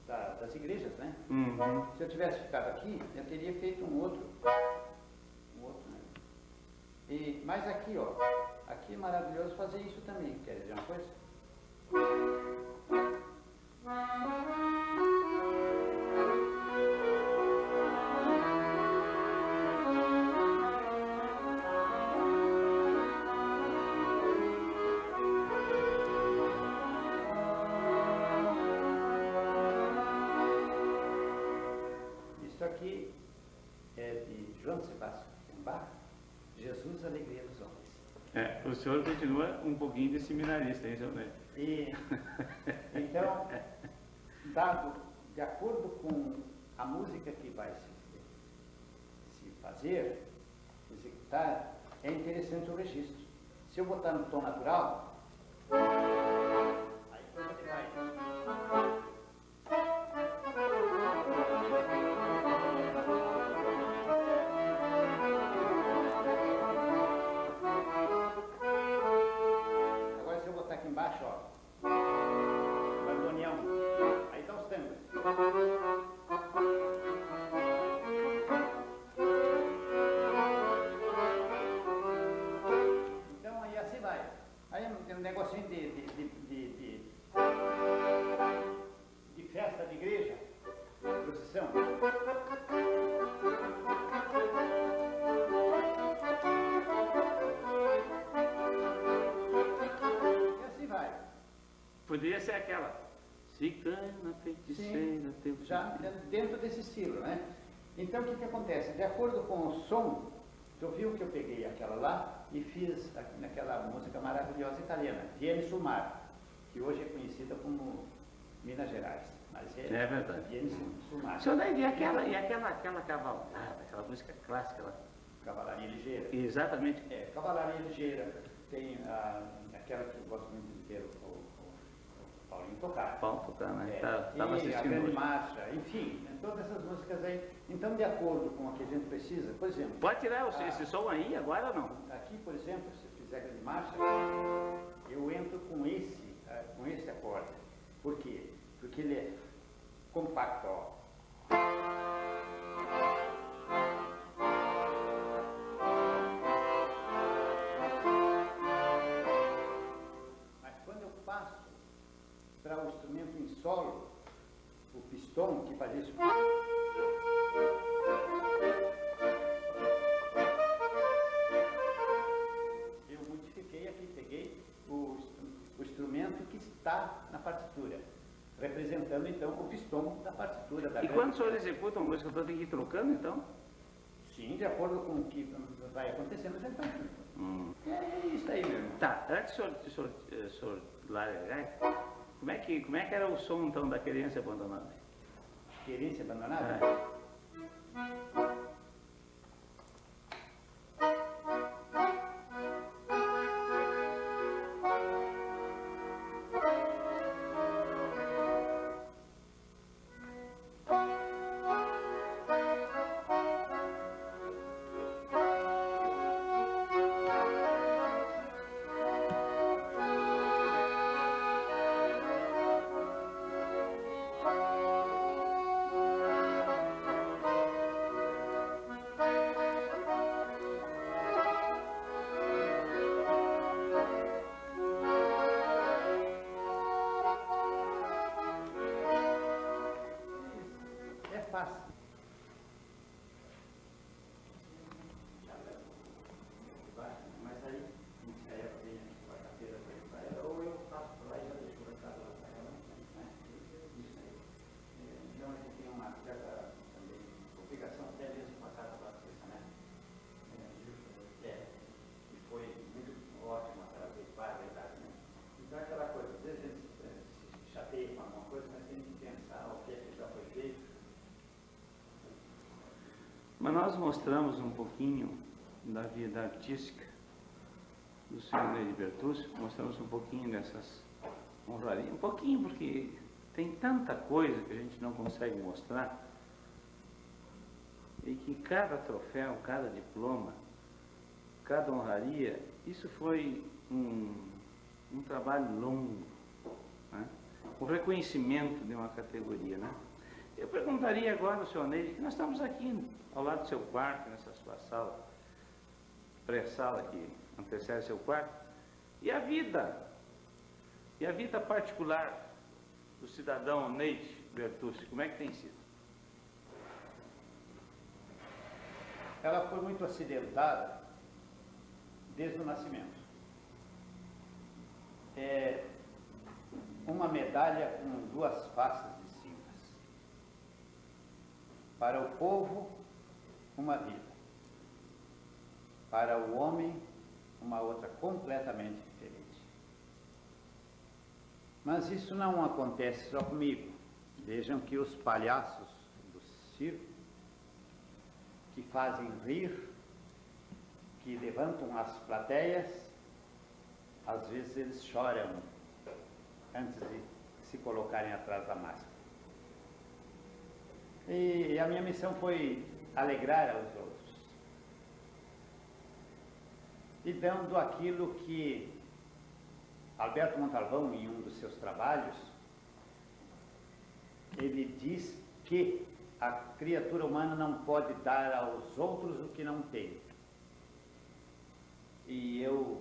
das igrejas, né? Uhum. Se eu tivesse ficado aqui, eu teria feito um outro, né? Mas aqui, ó, aqui é maravilhoso fazer isso também. Quer dizer uma coisa? Isso aqui é de João Sebastião Bach, Jesus, Alegria dos Homens. É, o senhor continua um pouquinho de seminarista, hein, senhor Neto? E, então, de acordo com a música que vai se fazer, se executar, é interessante o registro. Se eu botar no tom natural, aí quando ele vai... Agora se eu botar aqui embaixo, ó, bandoneão, aí dá os tangos. Então aí assim vai. Aí tem um negocinho de festa de igreja, procissão. E assim vai. Poderia ser aquela. Cigana, feiticeira, teu Já dentro desse estilo, né? Então o que que acontece? De acordo com o som, tu viu que eu peguei aquela lá e fiz naquela música maravilhosa italiana, Vieni sul Mare, que hoje é conhecida como Minas Gerais. Mas É verdade. Vieni sul Mare. Senhor Neto, e aquela cavalgada, aquela música clássica lá? Cavalaria ligeira. Exatamente. É, cavalaria ligeira. Tem aquela que eu gosto muito de ver o Paulinho tocar. Paulo tocar, né? É, Tava e a assistindo grande hoje. marcha, enfim, né, todas essas músicas aí. Então, de acordo com o que a gente precisa, por exemplo, Pode tirar esse som aí agora ou não? aqui, por exemplo, se eu fizer grande marcha, eu entro com esse acorde. Por quê? Porque ele é compacto, ó. Mas quando eu passo para o instrumento em solo, o pistão que faz isso, eu modifiquei aqui, peguei o instrumento que está na partitura, representando então o pistão da partitura. Da E quando o senhor executa uma música, o senhor tem que ir trocando, então? Sim, de acordo com o que vai acontecendo, então. É isso aí mesmo. Tá, antes do senhor larga a gaita, como é que era o som, então, da querência abandonada? Querência abandonada? É. Mas nós mostramos um pouquinho da vida artística do senhor Ney de Bertucci, mostramos um pouquinho dessas honrarias, um pouquinho porque tem tanta coisa que a gente não consegue mostrar, e que cada troféu, cada diploma, cada honraria, isso foi um trabalho longo, né? O reconhecimento de uma categoria, né? Eu perguntaria agora ao senhor Ney, que nós estamos aqui ao lado do seu quarto, nessa sua sala, pré-sala que antecede seu quarto, e a vida particular do cidadão Ney Bertucci, como é que tem sido? Ela foi muito acidentada desde o nascimento. É uma medalha com duas faces distintas. Para o povo, uma vida. Para o homem, uma outra completamente diferente. Mas isso não acontece só comigo. Vejam que os palhaços do circo, que fazem rir, que levantam as plateias, às vezes eles choram antes de se colocarem atrás da máscara. E a minha missão foi alegrar aos outros, e dando aquilo que Alberto Montalvão, em um dos seus trabalhos, ele diz que a criatura humana não pode dar aos outros o que não tem. E eu,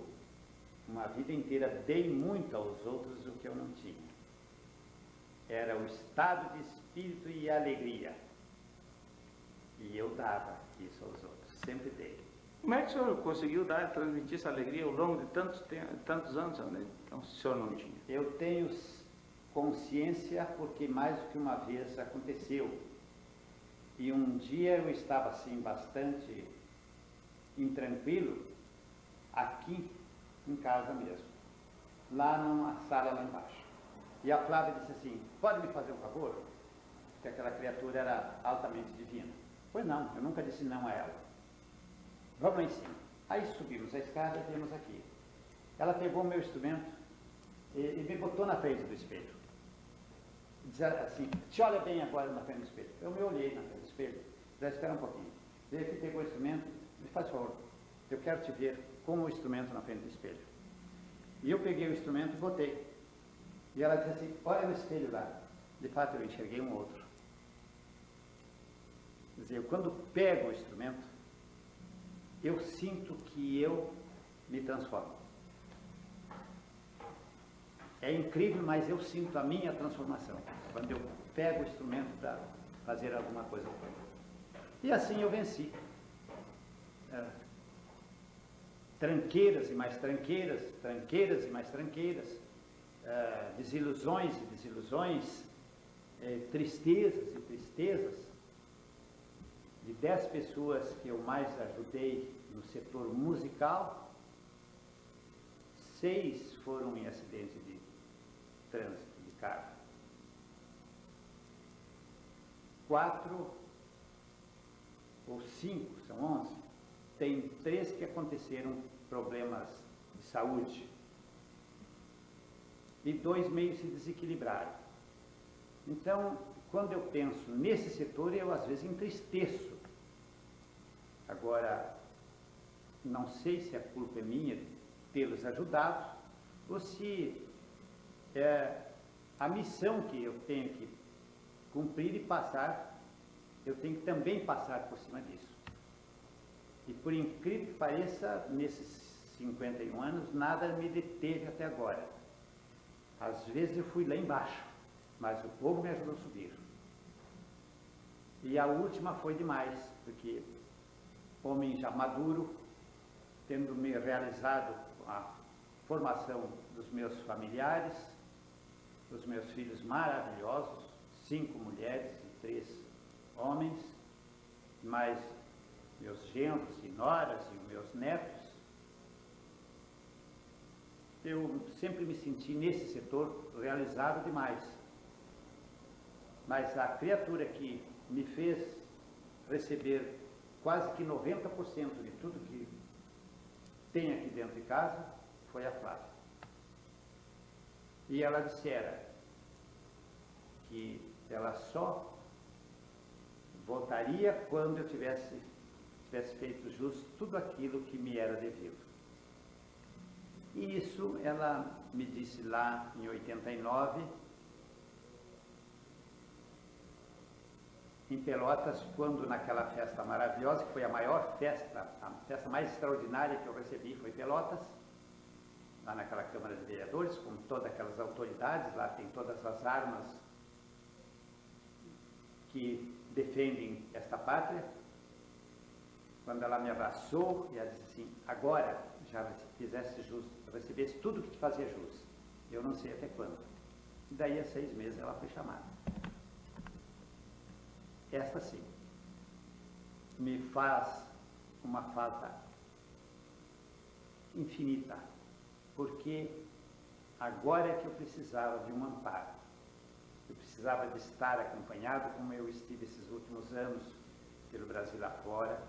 uma vida inteira, dei muito aos outros o que eu não tinha. Era o estado de espírito e alegria. E eu dava isso aos outros, sempre dei. Como é que o senhor conseguiu transmitir essa alegria ao longo de tantos anos, senhor Ney? Então, o senhor não tinha. Eu tenho consciência porque mais do que uma vez aconteceu. E um dia eu estava assim bastante intranquilo, aqui em casa mesmo, lá numa sala lá embaixo. E a Flávia disse assim: pode me fazer um favor? Porque aquela criatura era altamente divina. Pois não, eu nunca disse não a ela. Vamos lá em cima. Aí subimos a escada e viemos aqui. Ela pegou o meu instrumento e me botou na frente do espelho. Diz assim: te olha bem agora na frente do espelho. Eu me olhei na frente do espelho. Já espera um pouquinho. Veio aqui, pegou o instrumento, me faz favor, eu quero te ver com o instrumento na frente do espelho. E eu peguei o instrumento e botei. E ela disse assim: olha no espelho lá. De fato, eu enxerguei um outro. Quer dizer, quando pego o instrumento, eu sinto que eu me transformo. É incrível, mas eu sinto a minha transformação quando eu pego o instrumento para fazer alguma coisa. E assim eu venci. Tranqueiras e mais tranqueiras, tranqueiras e mais tranqueiras, desilusões e desilusões, tristezas e tristezas. De 10 pessoas que eu mais ajudei no setor musical, 6 foram em acidente de trânsito, de carro. 4 ou 5, são 11, tem 3 que aconteceram problemas de saúde. E 2 meio se desequilibraram. Então, quando eu penso nesse setor, eu às vezes entristeço. Agora, não sei se a culpa é minha de tê-los ajudado, ou se é a missão que eu tenho que cumprir e passar, eu tenho que também passar por cima disso. E por incrível que pareça, nesses 51 anos, nada me deteve até agora. Às vezes eu fui lá embaixo, mas o povo me ajudou a subir. E a última foi demais, porque homem já maduro, tendo me realizado a formação dos meus familiares, dos meus filhos maravilhosos, 5 mulheres e 3 homens, mais meus genros e noras e meus netos. Eu sempre me senti nesse setor realizado demais. Mas a criatura que me fez receber quase que 90% de tudo que tem aqui dentro de casa foi a Flávia. E ela dissera que ela só voltaria quando eu tivesse feito jus tudo aquilo que me era devido. E isso ela me disse lá em 89, em Pelotas, quando naquela festa maravilhosa, que foi a maior festa, a festa mais extraordinária que eu recebi foi em Pelotas, lá naquela Câmara de Vereadores, com todas aquelas autoridades, lá tem todas as armas que defendem esta pátria. Quando ela me abraçou, e ela disse assim, agora já fizesse jus, recebesse tudo que te fazia jus. Eu não sei até quando. E daí a 6 meses ela foi chamada. Esta sim me faz uma falta infinita, porque agora é que eu precisava de um amparo. Eu precisava de estar acompanhado, como eu estive esses últimos anos, pelo Brasil afora,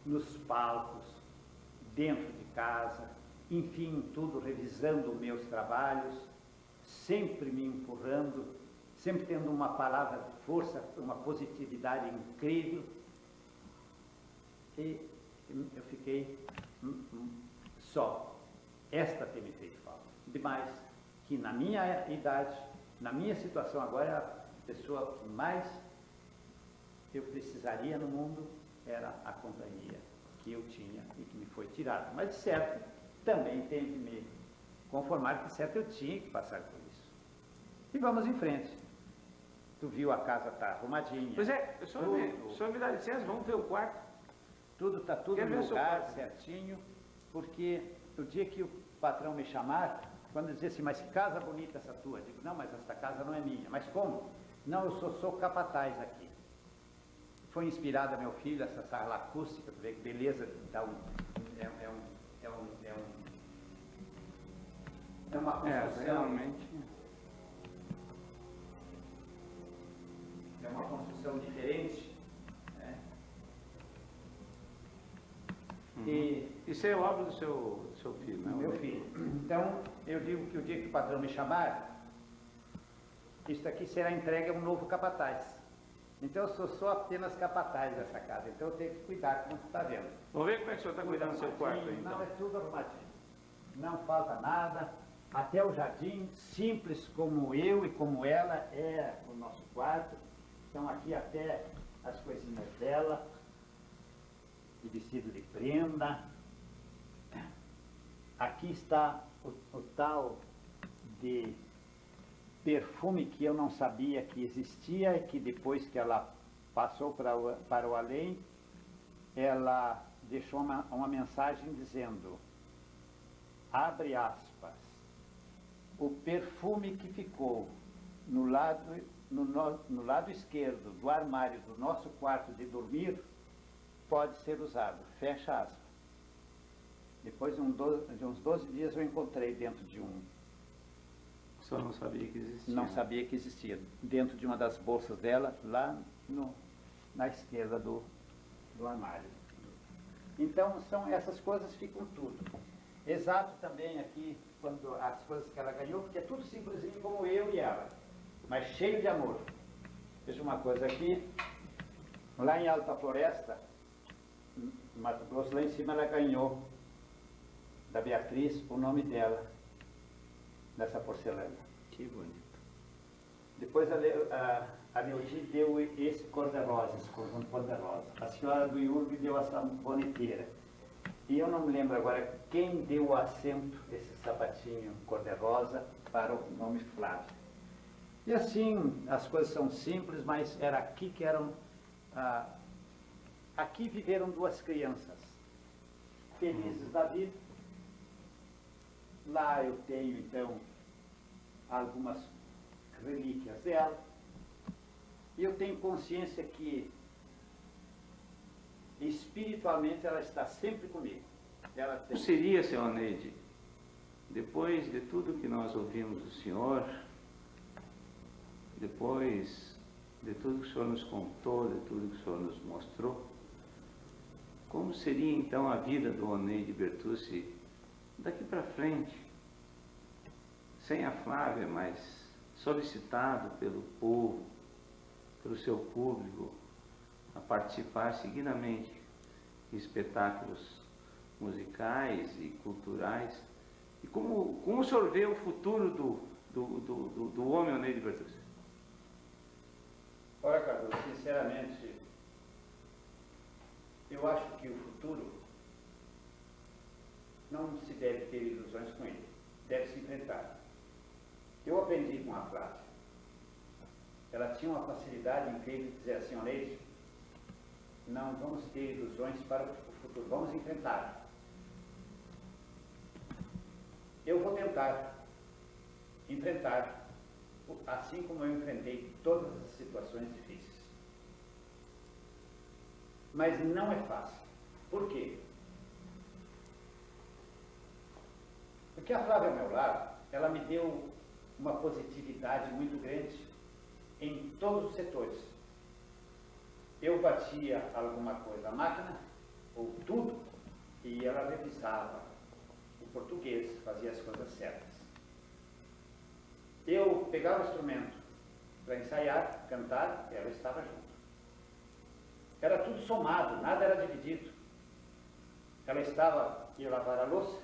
nos palcos, dentro de casa, enfim, tudo, revisando meus trabalhos, sempre me empurrando, sempre tendo uma palavra de força, uma positividade incrível. E eu fiquei só. Esta tem me feito falta. Demais que na minha idade, na minha situação agora, a pessoa que mais eu precisaria no mundo era a companhia que eu tinha e que me foi tirada. Mas, de certo, também tenho que me conformar que, de certo, eu tinha que passar por isso. E vamos em frente. Tu viu a casa tá arrumadinha. Pois é, o senhor me dá licença, vamos ver o quarto. Tudo está tudo no lugar, certinho, porque o dia que o patrão me chamar, quando dizia assim, mas que casa bonita essa tua? Eu digo, não, mas esta casa não é minha. Mas como? Não, eu sou capataz aqui. Foi inspirada meu filho, essa sala acústica, para ver que beleza, dá é uma construção. Realmente. É uma construção diferente. Né? E isso é obra do seu filho, não é? Meu filho. Então, eu digo que o dia que o patrão me chamar, isso aqui será entregue a um novo capataz. Então, eu sou só apenas capataz dessa casa, então eu tenho que cuidar, como você está vendo. Vamos ver como é que o senhor está cuidando do seu quarto aí, então. Não, é tudo arrumadinho. Não falta nada. Até o jardim, simples como eu e como ela, é o nosso quarto. Estão aqui até as coisinhas dela, de vestido de prenda. Aqui está o tal de perfume que eu não sabia que existia e que depois que ela passou para o além, ela deixou uma mensagem dizendo, abre aspas, o perfume que ficou no lado esquerdo do armário do nosso quarto de dormir pode ser usado, fecha aspas. Depois de uns 12 dias eu encontrei dentro de O senhor não sabia que existia? Não sabia que existia. Dentro de uma das bolsas dela, lá na esquerda do armário. Então, essas coisas ficam tudo. Exato também aqui, quando as coisas que ela ganhou, porque é tudo simplesinho como eu e ela, mas cheio de amor. Veja uma coisa aqui, lá em Alta Floresta, no Mato Grosso, lá em cima ela ganhou da Beatriz o nome dela, nessa porcelana. Que bonito. Depois a Neudi deu esse cor-de-rosa, esse conjunto cor-de-rosa. A senhora do IURB deu essa boneteira. E eu não me lembro agora quem deu o assento, esse sapatinho cor-de-rosa, para o nome Flávia. E assim, as coisas são simples, mas era aqui que eram... aqui viveram duas crianças, felizes da vida. Lá eu tenho, então, algumas relíquias dela. E eu tenho consciência que, espiritualmente, ela está sempre comigo. Ela tem... Como seria, senhor Neide, depois de tudo que nós ouvimos do senhor, depois de tudo que o senhor nos contou, de tudo que o senhor nos mostrou, como seria então a vida do Oneide Bertucci daqui para frente, sem a Flávia, mas solicitado pelo povo, pelo seu público, a participar seguidamente de espetáculos musicais e culturais. E como o senhor vê o futuro do homem Oneide Bertucci? Olha, Carlos, sinceramente, eu acho que o futuro não se deve ter ilusões com ele, deve se enfrentar. Eu aprendi com a Flávia. Ela tinha uma facilidade incrível de dizer assim: Oneide, não vamos ter ilusões para o futuro, vamos enfrentar. Eu vou tentar enfrentar, assim como eu enfrentei todas as situações difíceis. Mas não é fácil. Por quê? Porque a Flávia ao meu lado, ela me deu uma positividade muito grande em todos os setores. Eu batia alguma coisa na máquina, ou tudo, e ela revisava o português, fazia as coisas certas. Eu pegava o instrumento para ensaiar, cantar, ela estava junto. Era tudo somado, nada era dividido. Ela ia lavar a louça,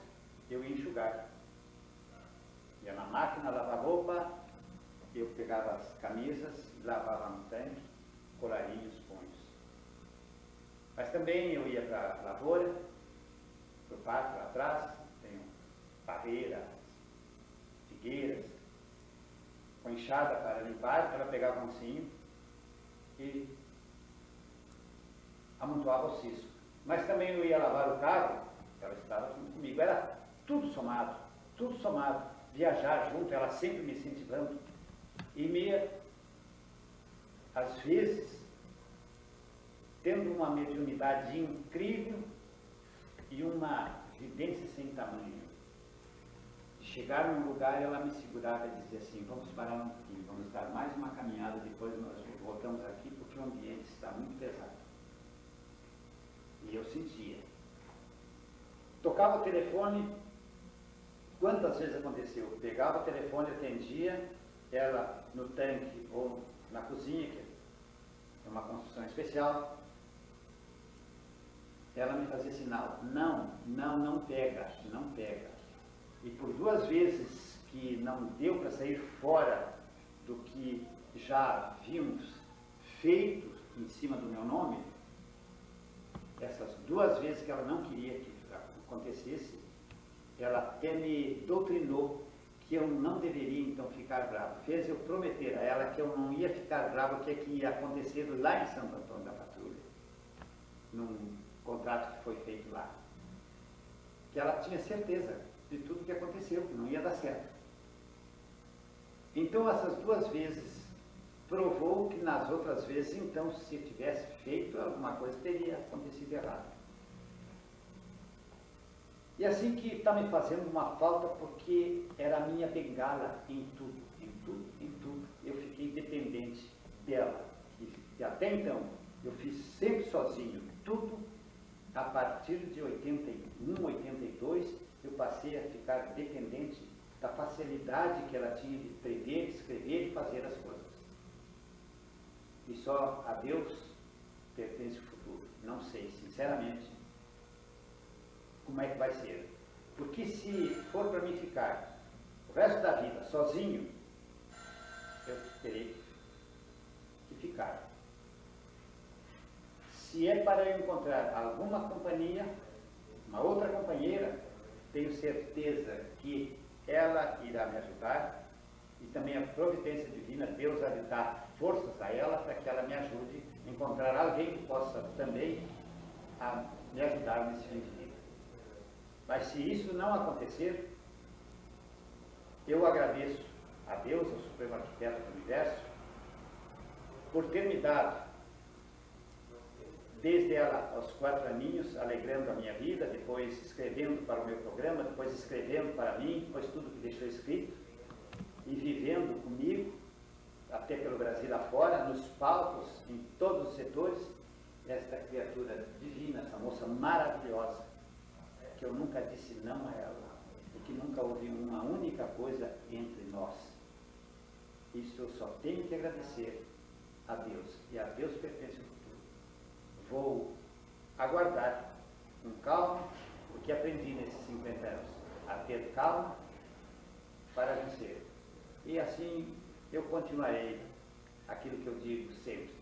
eu ia enxugar. Ia na máquina, lavar roupa, eu pegava as camisas, lavava no tanque, colaria os punhos. Mas também eu ia para a lavoura, para o pátio lá atrás, tem parreira, figueiras, com enxada para limpar, ela pegava um cinho e amontoava o cisco. Mas também eu ia lavar o carro, ela estava junto comigo. Era tudo somado, tudo somado. Viajar junto, ela sempre me incentivando. E às vezes, tendo uma mediunidade incrível e uma vidência sem tamanho. Chegar num lugar, ela me segurava e dizia assim: vamos parar um pouquinho, vamos dar mais uma caminhada, depois nós voltamos aqui porque o ambiente está muito pesado. E eu sentia. Tocava o telefone, quantas vezes aconteceu? Pegava o telefone, atendia, ela no tanque ou na cozinha, que é uma construção especial, ela me fazia sinal: não pega, não pega. E por 2 vezes que não deu para sair fora do que já havíamos feito em cima do meu nome, essas 2 vezes que ela não queria que acontecesse, ela até me doutrinou que eu não deveria então ficar bravo. Fez eu prometer a ela que eu não ia ficar bravo, que ia acontecer lá em Santo Antônio da Patrulha, num contrato que foi feito lá. Que ela tinha certeza de tudo que aconteceu, que não ia dar certo. Então essas 2 vezes provou que nas outras vezes, então, se tivesse feito alguma coisa, teria acontecido errado. E assim que está me fazendo uma falta, porque era a minha bengala em tudo, em tudo, em tudo. Eu fiquei dependente dela. E até então, eu fiz sempre sozinho tudo. A partir de 81, 82, eu passei a ficar dependente da facilidade que ela tinha de prever, escrever e fazer as coisas. E só a Deus pertence o futuro. Não sei, sinceramente, como é que vai ser. Porque se for para mim ficar o resto da vida sozinho, eu terei que ficar. Se é para eu encontrar alguma companhia, uma outra companheira, tenho certeza que ela irá me ajudar, e também a providência divina, Deus vai dar forças a ela para que ela me ajude a encontrar alguém que possa também me ajudar nesse fim de vida. Mas se isso não acontecer, eu agradeço a Deus, ao Supremo Arquiteto do Universo, por ter me dado, desde ela aos 4 aninhos, alegrando a minha vida, depois escrevendo para o meu programa, depois escrevendo para mim, depois tudo que deixou escrito, e vivendo comigo, até pelo Brasil afora, nos palcos, em todos os setores, esta criatura divina, essa moça maravilhosa, que eu nunca disse não a ela, e que nunca ouvi uma única coisa entre nós. Isso eu só tenho que agradecer a Deus, e a Deus pertence o futuro. Vou aguardar com calma o que aprendi nesses 50 anos, a ter calma para vencer. E assim eu continuarei aquilo que eu digo sempre: